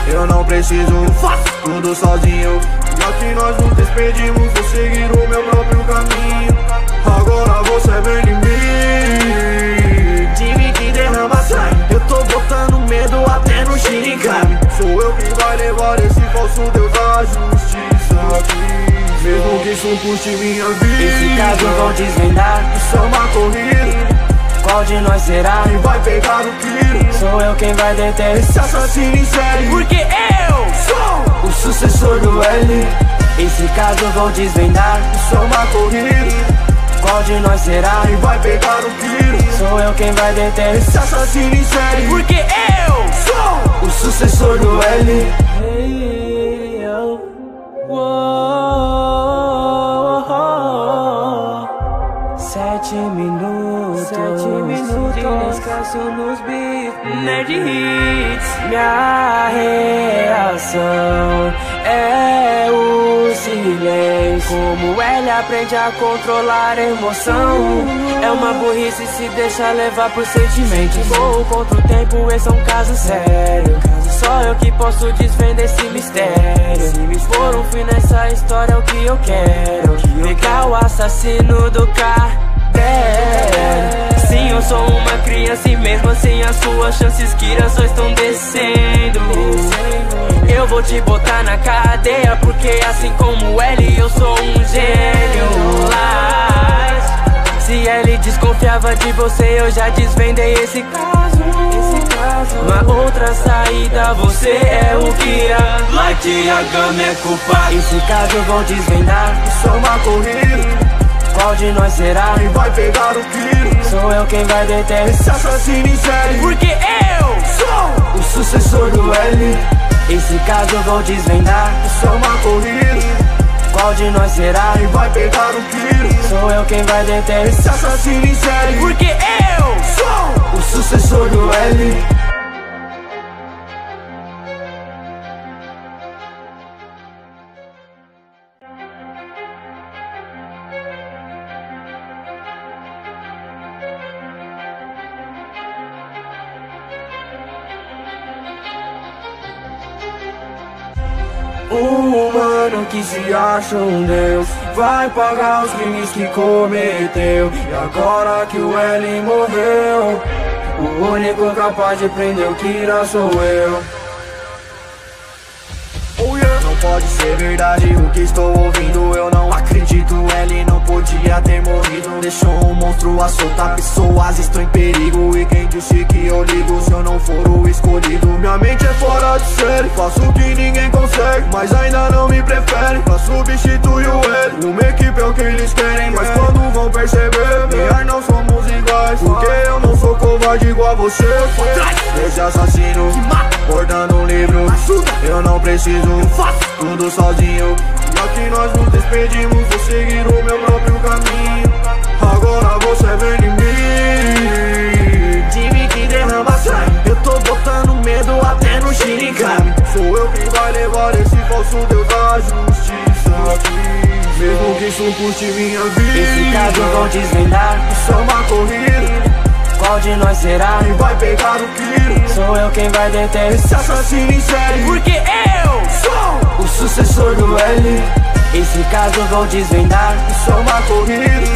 eu não preciso, faço tudo sozinho. Já que nós nos despedimos, vou seguir o meu próprio caminho. Agora Agora você vem em mim, time que derrama sangue. Eu tô botando medo até no Shinigami. Sou eu quem vai levar esse falso deus à justiça aqui, mesmo que isso custe minha vida. Esse caso vão desvendar, isso é uma corrida. Qual de nós será quem vai pegar o tiro? Sou eu quem vai deter esse assassino em série, porque eu sou o sucessor do L. Esse caso vou desvendar, isso é uma corrida. Qual de nós será quem vai pegar o tiro? Sou eu quem vai deter esse assassino em série, porque eu sou o sucessor do L. Hey, yo. Sete minutos de descanso nos beats, Nerd Hits. Minha reação é o silêncio. Como ele aprende a controlar a emoção. É uma burrice se deixar levar por sentimentos. Vou contra o tempo, esse é um caso sério. Só eu que posso desvendar esse mistério. Se me for um fim nessa história é o que eu quero. Pegar o assassino do caderno. Sim, eu sou uma criança e mesmo assim as suas chances Kira só estão descendo. Eu vou te botar na cadeia porque assim como ele eu sou um gênio. Se ele desconfiava de você eu já desvendei esse caso. Uma outra saída, você é o Kira. Light Yagami é culpado. Esse caso eu vou desvendar, isso é uma corrida. Qual de nós será quem vai pegar o tiro? Sou eu quem vai deter esse assassino em série, porque eu sou o sucessor do L. Esse caso eu vou desvendar, isso é uma corrida. Qual de nós será quem vai pegar o tiro? Sou eu quem vai deter esse assassino em série, porque eu sou o sucessor do L. Um humano que se acha um deus vai pagar os crimes que cometeu. E agora que o L morreu, o único capaz de prender o Kira sou eu. Oh yeah. Não pode ser verdade o que estou ouvindo. Eu não acredito, ele não podia ter morrido. Deixou um monstro a soltar, pessoas estão em perigo. E quem disse que eu ligo se eu não for o escolhido? Minha mente é fora de série, faço o que ninguém consegue, mas ainda não me prefere pra substituir o L. Uma equipe é o que eles querem, mas quando vão perceber, melhor não somos iguais. Porque eu não sou covarde igual a você. Esse assassino bordando um livro, eu não preciso, tudo sozinho. E aqui nós nos despedimos, vou seguir o meu próprio caminho. Agora você vem em mim, time que derrama sangue. Eu tô botando medo até no Shinigami. Sou eu quem vai levar esse falso deus à justiça aqui, mesmo que isso custe minha vida. Esse caso vão desvendar, isso é uma corrida. Qual de nós será quem vai pegar o tiro? Sou eu quem vai deter esse assassino em série, porque eu sou o sucessor do L. Esse caso vou desvendar, isso é uma corrida.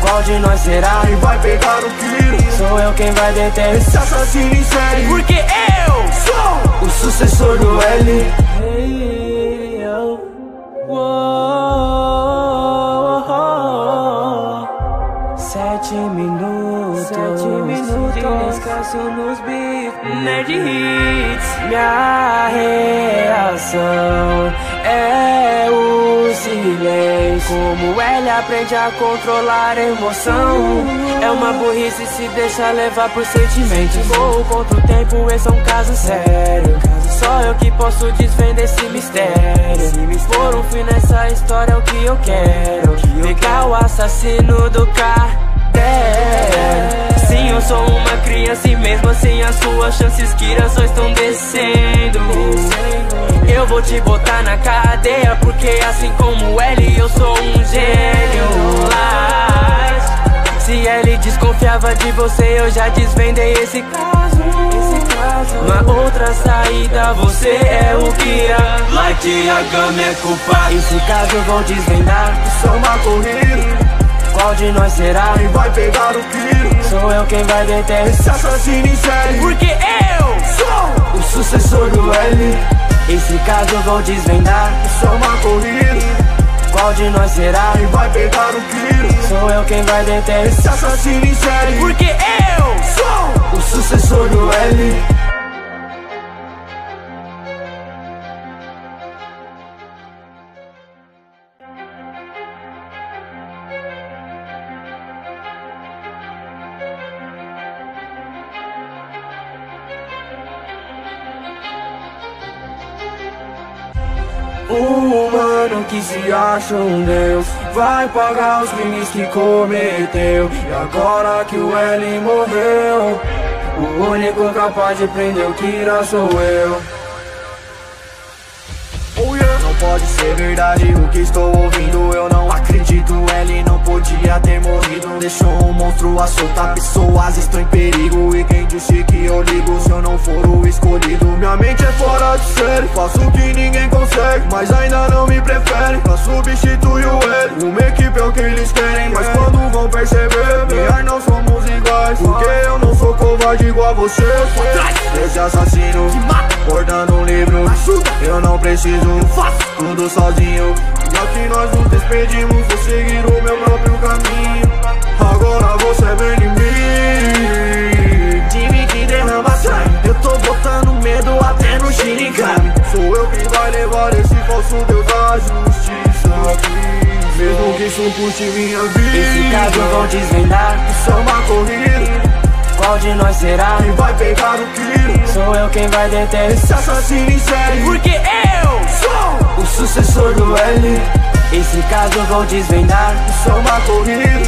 Qual de nós será quem vai pegar o tiro? Sou eu quem vai deter esse assassino em série, porque eu sou o sucessor do L. Hey, yo. Sete minutos de descanso nos beats, Nerd Hits. Minha reação é o silêncio. Como ele aprende a controlar a emoção. É uma burrice se deixar levar por sentimentos. Vou contra o tempo, esse é um caso sério. Só eu que posso desvendar esse mistério. Se me for um fim nessa história é o que eu quero. Pegar o assassino do caderno. Sim, eu sou uma criança e mesmo assim as suas chances Kira só estão descendo. Eu vou te botar na cadeia porque assim como ele eu sou um gênio. Se ele desconfiava de você eu já desvendei esse caso. Uma outra saída, você é o Kira. Light Yagami é culpado. Esse caso eu vou desvendar, isso é uma corrida. Qual de nós será? Quem vai pegar o tiro? Sou eu quem vai deter esse assassino em série. Porque eu sou o sucessor do L. Esse caso eu vou desvendar. Isso é uma corrida. Qual de nós será? Quem vai pegar o tiro? Sou eu quem vai deter esse assassino em série. Porque eu sou o sucessor do L. Um humano que se acha um deus vai pagar os crimes que cometeu. E agora que o L morreu, o único capaz de prender o Kira sou eu. Não pode ser verdade o que estou ouvindo. Eu não acredito, L não podia ter morrido. Deixou um monstro a soltar, pessoas estão em perigo. E quem disse que eu ligo se eu não for o escolhido? Minha mente é fora de série, faço o que ninguém consegue, mas ainda não me preferem pra substituir o L. Uma equipe é o que eles querem, mas quando vão perceber, não somos iguais. Porque eu não sou covarde igual a você. Esse assassino bordando um livro, eu não preciso, faço tudo sozinho. E aqui nós nos despedimos, vou seguir o meu próprio caminho. Agora você vem em mim, time que derrama sangue. Eu tô botando medo até no Shinigami. Sou eu quem vai levar esse falso deus à justiça aqui, mesmo que isso custe minha vida. Esse caso eu vou desvendar. Isso é uma corrida. Qual de nós será? Quem vai pegar o tiro? Sou eu quem vai deter esse assassino em série. Porque eu sou o sucessor do L. Esse caso eu vou desvendar. Isso é uma corrida.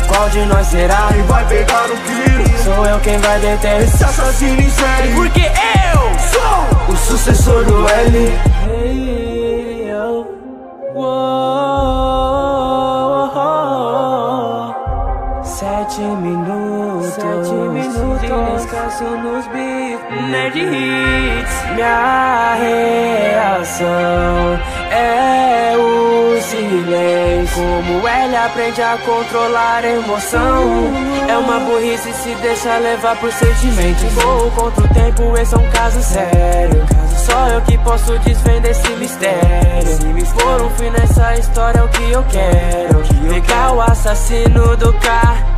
Qual de nós será? Quem vai pegar o tiro? Sou eu quem vai deter esse assassino em série. Porque eu sou o sucessor do L. Hey, yo. Sete minutos de descanso nos beats Nerd Hits. Minha reação é o silêncio. Como ele aprende a controlar a emoção. É uma burrice se deixar levar por sentimentos. Vou contra o tempo, esse é um caso sério. Só eu que posso desvendar esse mistério. Se me for um fim nessa história é o que eu quero. Pegar o assassino do caderno.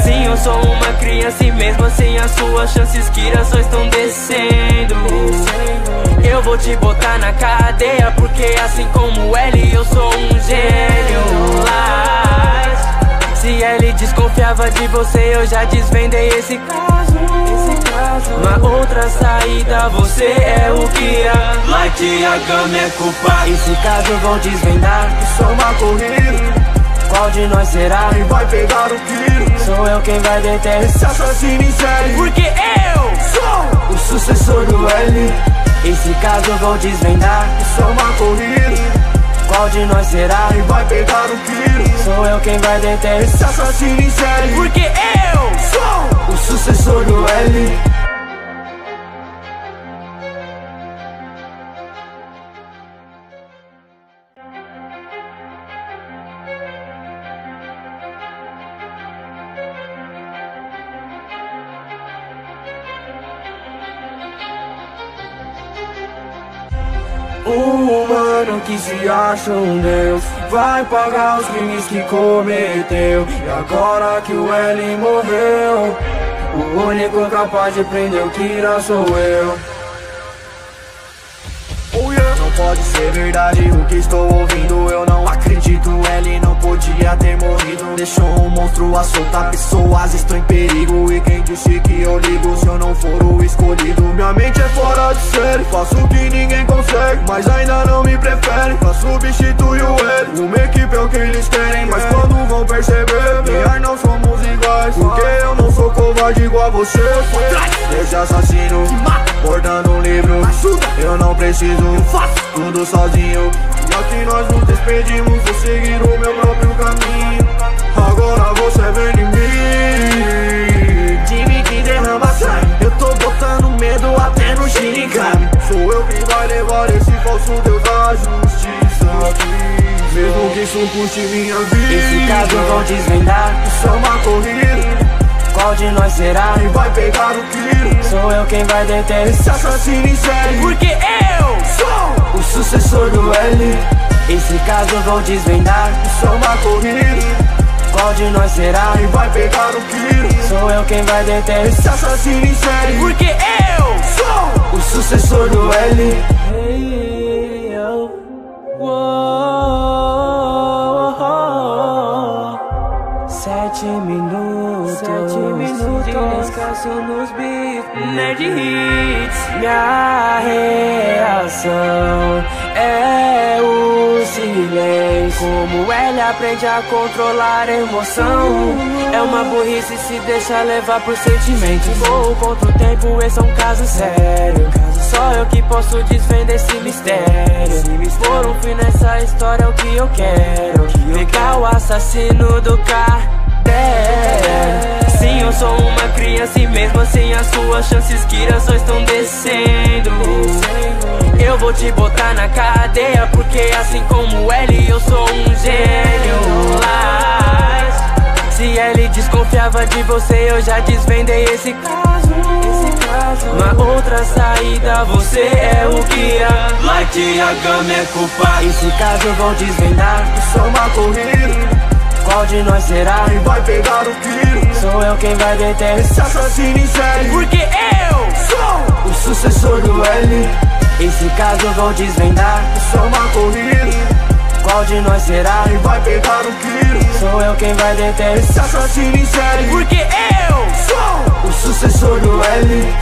Sim, eu sou uma criança e mesmo assim as suas chances Kira só estão descendo. Eu vou te botar na cadeia porque assim como ele eu sou um gênio. Se ele desconfiava de você eu já desvendei esse caso. Uma outra saída, você é o Kira. Like a Gama é culpado. Esse caso eu vou desvendar. Isso é uma corrida. Qual de nós será? Quem vai pegar o tiro? Sou eu quem vai deter esse assassino em série. Porque eu sou o sucessor do L. Esse caso eu vou desvendar. Isso é uma corrida. Qual de nós será? Quem vai pegar o tiro? Sou eu quem vai deter esse assassino em série. Porque eu sou o sucessor do L. Um humano que se acha um deus vai pagar os crimes que cometeu. E agora que o L morreu, o único capaz de prender o Kira sou eu. Não pode ser verdade o que estou ouvindo. Eu não acredito, L não podia ter morrido. Deixou um monstro a soltar, pessoas estão em perigo. E quem disse que eu ligo se eu não for o escolhido? Minha mente é fora de série, faço o que ninguém consegue, mas ainda não me preferem pra substituir o L. Uma equipe é o que eles querem, mas quando vão perceber, não somos iguais. Porque eu não sou covarde igual a você. Esse assassino bordando um livro, eu não preciso, faço tudo sozinho. E aqui nós nos despedimos, vou seguir o meu próprio caminho. Agora você vem em mim, time que derrama sangue. Eu tô botando medo até no Shinigami. Sou eu quem vai levar esse falso deus à justiça aqui, mesmo que isso isso curte minha vida. Esse caso eu vou desvendar. Isso é uma corrida. Qual de nós será? Quem vai pegar o tiro? Sou eu quem vai deter esse assassino em série. Porque eu sou o sucessor do L. Esse caso eu vou desvendar. Isso é uma corrida. Qual de nós será? Quem vai pegar o tiro? Sou eu quem vai deter esse assassino em série. Porque eu sou o sucessor do L. Hey, yo. Sete minutos de descanso nos beats. Nerd Hits. Minha reação é o silêncio. Como ele aprende a controlar a emoção. É uma burrice se deixar levar por sentimento. Vou contra o tempo, esse é um caso sério. Só eu que posso desvendar esse mistério. Por um fim nessa história é o que eu quero. Pegar o assassino do caderno. Sim, eu sou uma criança e mesmo assim as suas chances Kira só estão descendo. Eu vou te botar na cadeia porque assim como ele eu sou um gênio. Se ele desconfiava de você eu já desvendei esse caso. Uma outra saída, você é o guia. Light e a gama é culpa. Esse caso eu vou desvendar. Isso é uma corrida. Qual de nós será? Quem vai pegar o tiro? Sou eu quem vai deter esse assassino em série. Porque eu sou o sucessor do L. Esse caso eu vou desvendar. Isso é uma corrida. Qual de nós será? Quem vai pegar o tiro? Sou eu quem vai deter esse assassino em série. Porque eu sou o sucessor do L.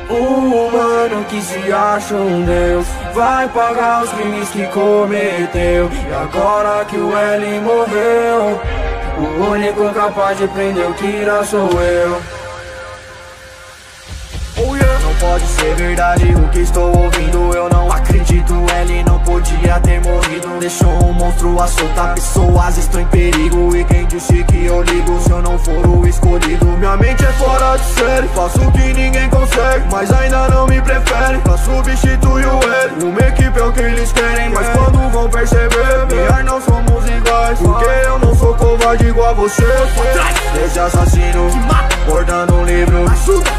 Um humano que se acha um deus vai pagar os crimes que cometeu. E agora que o L morreu, o único capaz de prender o Kira sou eu. Não pode ser verdade o que estou ouvindo. Eu não acredito, ele não podia ter morrido. Deixou um monstro a soltar, pessoas estão em perigo. E quem disse que eu ligo se eu não for o escolhido? Minha mente é fora de série, faço o que ninguém consegue, mas ainda não me preferem pra substituir o L. Uma equipe é o que eles querem, mas quando vão perceber, melhor não somos iguais. Porque eu não sou covarde igual a você. Esse assassino bordando um livro,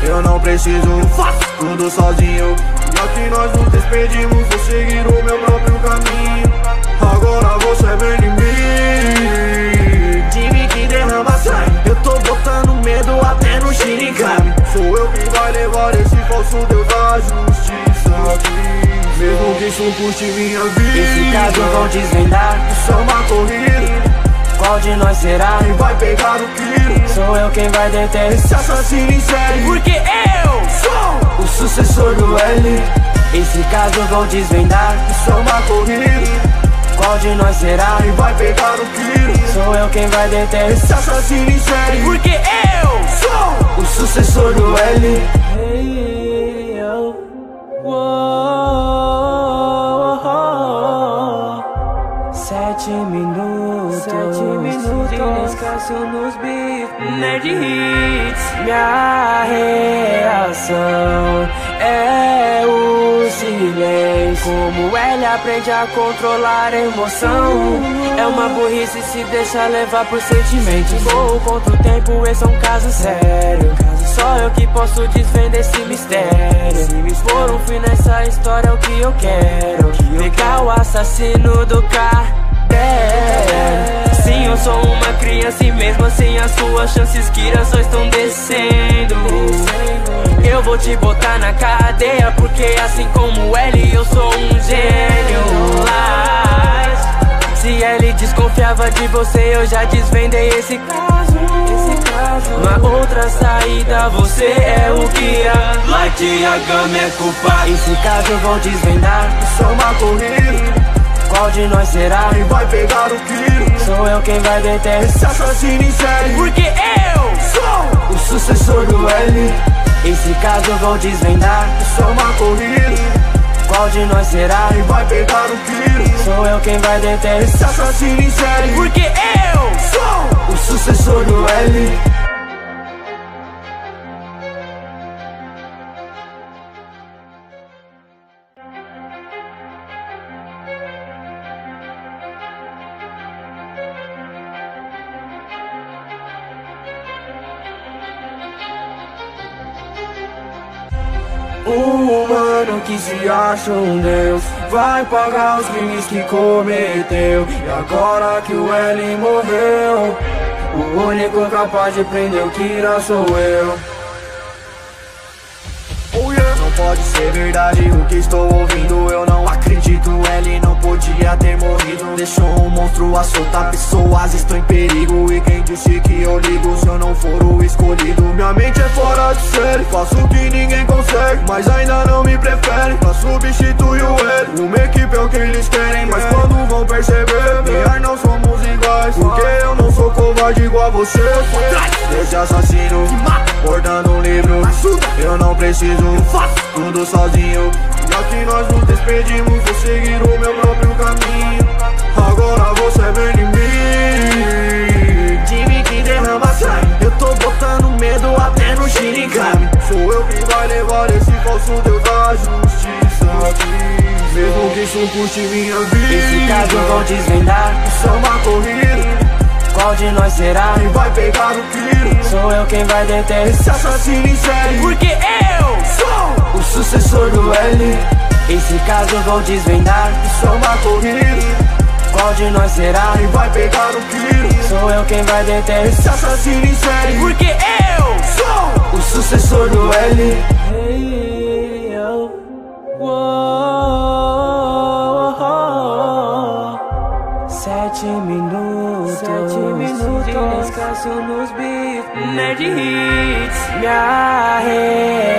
eu não preciso, faço tudo sozinho. Já que nós nos despedimos, vou seguir o meu próprio caminho. Agora você vem em mim. Time que derrama sangue, eu tô botando medo até no Shinigami. Sou eu quem vai levar esse falso deus da justiça aqui. Mesmo que isso custe minha vida. Esse caso eu vou desvendar. Isso é uma corrida. Qual de nós será? Quem vai pegar o tiro? Sou eu quem vai deter esse assassino em série. Porque eu sou o sucessor do L. Esse caso eu vou desvendar. Isso é uma corrida. Qual de nós será? Quem vai pegar o tiro? Sou eu quem vai deter esse assassino em série. Porque eu sou o sucessor do L. Hey, yo. Sete minutos de descanso nos beats. Nerd Hits. Minha reação é o silêncio. Como ele aprende a controlar a emoção. É uma burrice se deixar levar por sentimentos. Vou contra o tempo, esse é um caso sério. Só eu que posso desvendar esse mistério. Por um fim nessa história é o que eu quero. Pegar o assassino do caderno. Sim, eu sou uma criança e mesmo assim as suas chances Kira só estão descendo. Eu vou te botar na cadeia porque assim como ele eu sou um gênio. Se ele desconfiava de você eu já desvendei esse caso. Uma outra saída, você é o guia. Light e a gama é culpa. Esse caso eu vou desvendar. Isso é uma corrida. Qual de nós será? Quem vai pegar o tiro? Sou eu quem vai deter esse assassino em série. Porque eu sou o sucessor do L. Esse caso eu vou desvendar. Isso é uma corrida. Qual de nós será? Quem vai pegar o tiro? Sou eu quem vai deter esse assassino em série. Porque eu sou o sucessor do L. Um humano que se acha um deus vai pagar os crimes que cometeu. E agora que o L morreu, o único capaz de prender o Kira sou eu. Não pode ser verdade o que estou ouvindo. Eu não acredito, L não podia ter morrido. Deixou um monstro a soltar pessoas, estou em perigo. E quem disse que eu ligo se eu não for o escolhido? Minha mente é fora de série, faço o que ninguém consegue, mas ainda não me prefere. Pra substituir o L, uma equipe é o que eles querem. Mas quando vão perceber, melhor não somos iguais. Porque eu não sou covarde igual a você. Esse assassino portando um livro, eu não preciso, faço tudo sozinho. Já que nós nos despedimos, vou seguir o meu próprio caminho. Agora você é meu inimigo, time que derrama sangue. Eu tô botando medo até no Shinigami. Sou eu quem vai levar esse falso deus da justiça aqui, mesmo que isso custe minha vida. Esse caso vão desvendar, isso é uma corrida. Qual de nós será? Quem vai pegar o tiro? Sou eu quem vai deter esse assassino em série. Porque eu sou o sucessor do L. Esse caso vou desvendar, isso é uma corrida. Qual de nós será? Quem vai pegar o tiro? Sou eu quem vai deter esse assassino em série. Porque eu sou o sucessor do L. Hey, yo. Sete minutos de descanso nos beats, Nerd Hits. Minha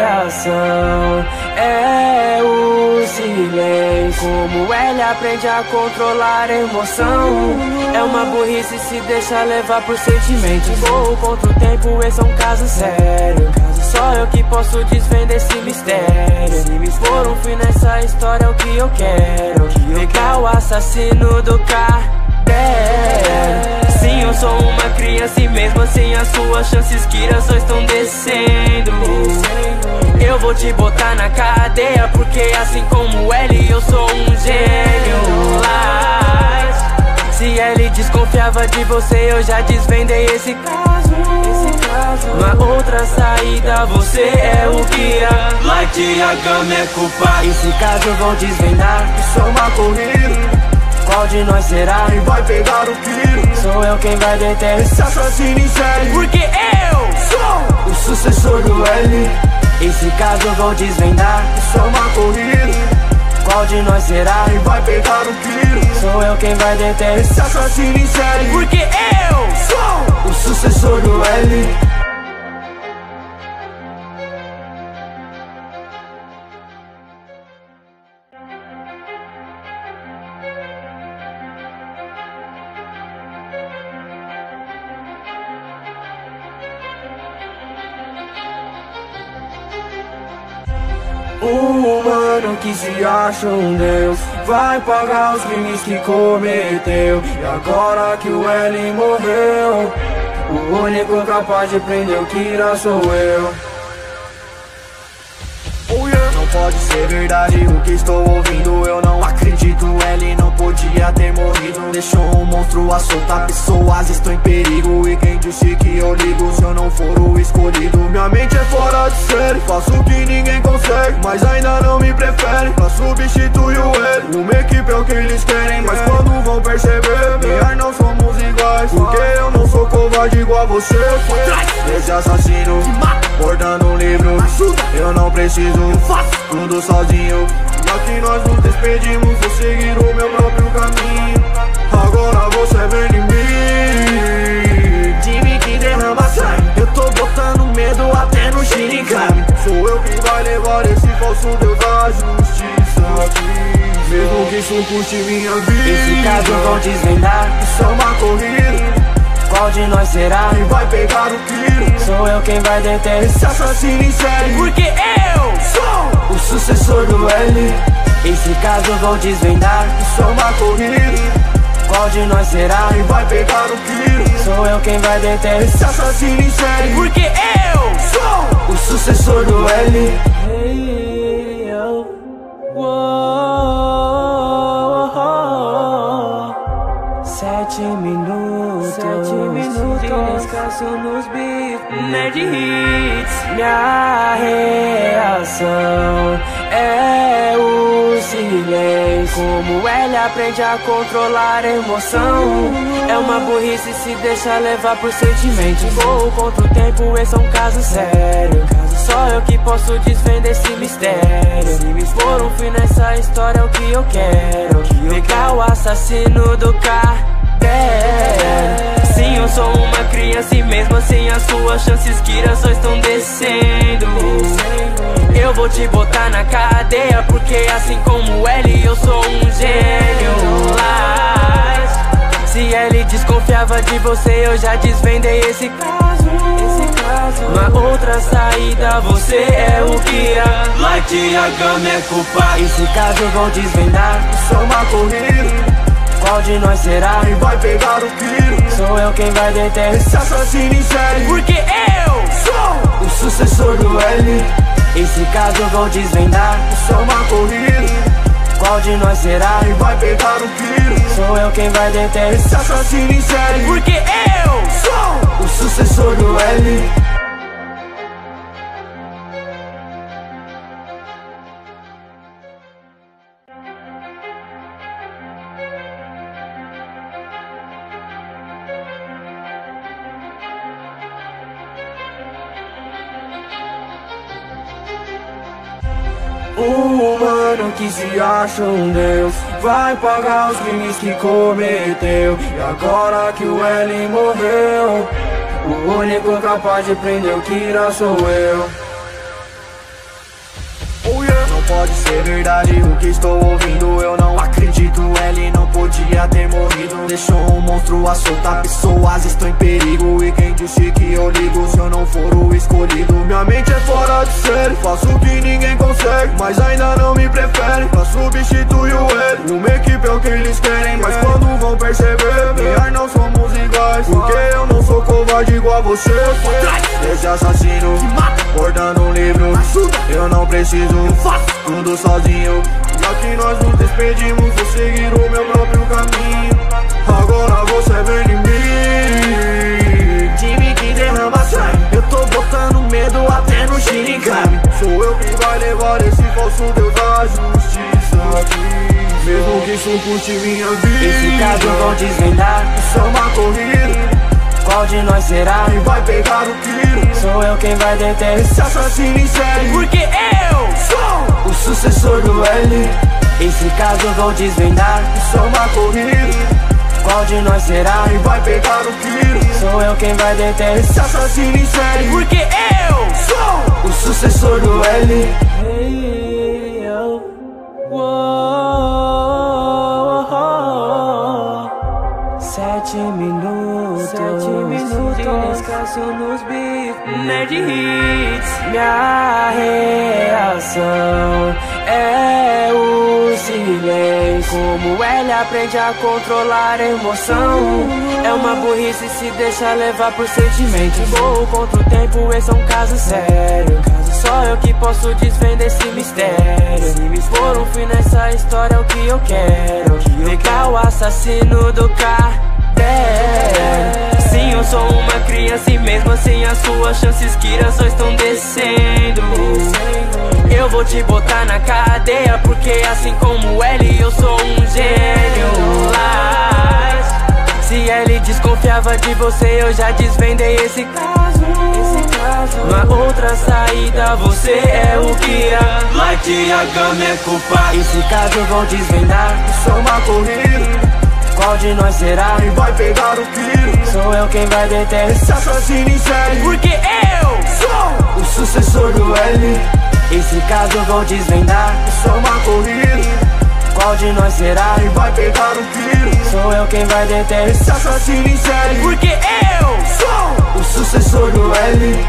reação é o silêncio. Como ele aprende a controlar a emoção. É uma burrice se deixar levar por sentimentos. Vou contra o tempo, esse é um caso sério. Só eu que posso desvendar esse mistério. Por um fim nessa história é o que eu quero. Pegar o assassino do caderno. Sim, eu sou uma criança e mesmo assim as suas chances Kira só estão descendo. Eu vou te botar na cadeia, porque assim como ele eu sou um gênio. Se ele desconfiava de você, eu já desvendei esse caso. Uma outra saída, você é o Kira. Light e a Gama é culpa. Esse caso eu vou desvendar, isso é uma corrida. Qual de nós será? Quem vai pegar o tiro? Sou eu quem vai deter esse assassino em série. Porque eu sou o sucessor do L. Esse caso eu vou desvendar, isso é uma corrida. Qual de nós será? Quem vai pegar o tiro? Sou eu quem vai deter esse assassino em série. Porque eu sou o sucessor do L. Um humano que se acha um deus vai pagar os crimes que cometeu. E agora que o L morreu, o único capaz de prender o Kira sou eu. Não pode ser verdade o que estou ouvindo. Eu não acredito, L não podia ter morrido. Deixou um monstro a soltar pessoas, estou em perigo. E quem disse que eu ligo se eu não for o escolhido? Minha mente é fora de série, faço o que ninguém consegue, mas ainda não me prefere. Pra substituir o L, uma equipe é o que eles querem. Mas quando vão perceber, melhor não somos iguais. Porque eu não sou covarde igual a você. Esse assassino portando um livro, eu não preciso, faço tudo sozinho. Já que nós nos despedimos, vou seguir o meu próprio caminho. Agora você é meu inimigo, time que derrama sangue. Eu tô botando medo até no Shinigami. Sou eu quem vai levar esse falso deus da justiça aqui, mesmo que isso custe minha vida. Esse caso vão desvendar, isso é uma corrida. Qual de nós será? Quem vai pegar o tiro? Sou eu quem vai deter esse assassino em série. Porque eu sou o sucessor do L. vou desvendar. Isso é uma corrida, qual de nós será? quem vai pegar o tiro? Sou eu quem vai deter Esse assassino em série, porque eu sou o sucessor do L. Hey, yo. Sete minutos de descanso nos beats. Nerd Hits, minha reação é o silêncio. Como ele aprende a controlar a emoção. É uma burrice se deixar levar por sentimentos. Vou contra o tempo, esse é um caso sério. Só eu que posso desvendar esse mistério. Se me for um fim nessa história é o que eu quero. Pegar o assassino do cartel. Sim, eu sou uma criança e mesmo assim as suas chances Kira só estão descendo. Eu vou te botar na cadeia porque assim como ele eu sou um gênio. Mas se ele desconfiava de você eu já desvendei esse caso. Na outra saída você é o Kira. Light a gama é culpado. Esse caso eu vou desvendar. isso é uma corrida, Qual de nós será? quem vai pegar o tiro? Sou eu quem vai deter Esse assassino em série, porque eu sou o sucessor do L. Esse caso eu vou desvendar. isso é uma corrida, Qual de nós será? quem vai pegar o tiro? Sou eu quem vai deter Esse assassino em série, porque eu sou o sucessor do L. um humano que se acha um deus vai pagar os crimes que cometeu. E agora que o L morreu, o único capaz de prender o Kira sou eu. Não pode ser verdade o que estou ouvindo, eu não acredito. Ele não podia ter morrido. Deixou um monstro a soltar, pessoas estão em perigo. E quem disse que eu ligo se eu não for o escolhido? Minha mente é fora de série, faço o que ninguém consegue, mas ainda não me preferem pra substituir o L. Uma equipe é o que eles querem, mas quando vão perceber, melhor não somos iguais. Porque eu não sou covarde igual você. Esse assassino bordando um livro, eu não preciso, tudo sozinho. Já que nós nos despedimos, vou seguir o meu próprio caminho. Agora você vem em mim, time que derrama sangue. Eu tô botando medo até no Shinigami. Sou eu quem vai levar esse falso deus à justiça aqui, mesmo que isso custe minha vida. Esse caso eu vou desvendar. Isso é uma corrida, Qual de nós será? quem vai pegar o tiro? Sou eu quem vai deter Esse assassino em série, porque eu sou o sucessor do L. Esse caso eu vou desvendar. isso é uma corrida, Qual de nós será? quem vai pegar o tiro? Sou eu quem vai deter Esse assassino em série, porque eu sou o sucessor do L. Hey, yo. Sete minutos de descanso nos beats. Nerd Hits, minha reação é o silêncio. Como ele aprende a controlar a emoção. É uma burrice se deixar levar por sentimentos. Vou contra o tempo, esse é um caso sério. Só eu que posso desvendar esse mistério. Se me for um fim nessa história é o que eu quero. Pegar o assassino do cartel. Sim, eu sou uma criança e mesmo assim as suas chances Kira só estão descendo. Eu vou te botar na cadeia porque assim como ele eu sou um gênio. Mas se ele desconfiava de você eu já desvendei esse caso. Na outra saída você é o Kira. Light a gama é culpado. Esse caso eu vou desvendar. isso é uma corrida, Qual de nós será? quem vai pegar o tiro? Sou eu quem vai deter Esse assassino em série, porque eu sou o sucessor do L. Esse caso eu vou desvendar. isso é uma corrida, Qual de nós será? quem vai pegar o tiro? Sou eu quem vai deter Esse assassino em série, porque eu sou o sucessor do L.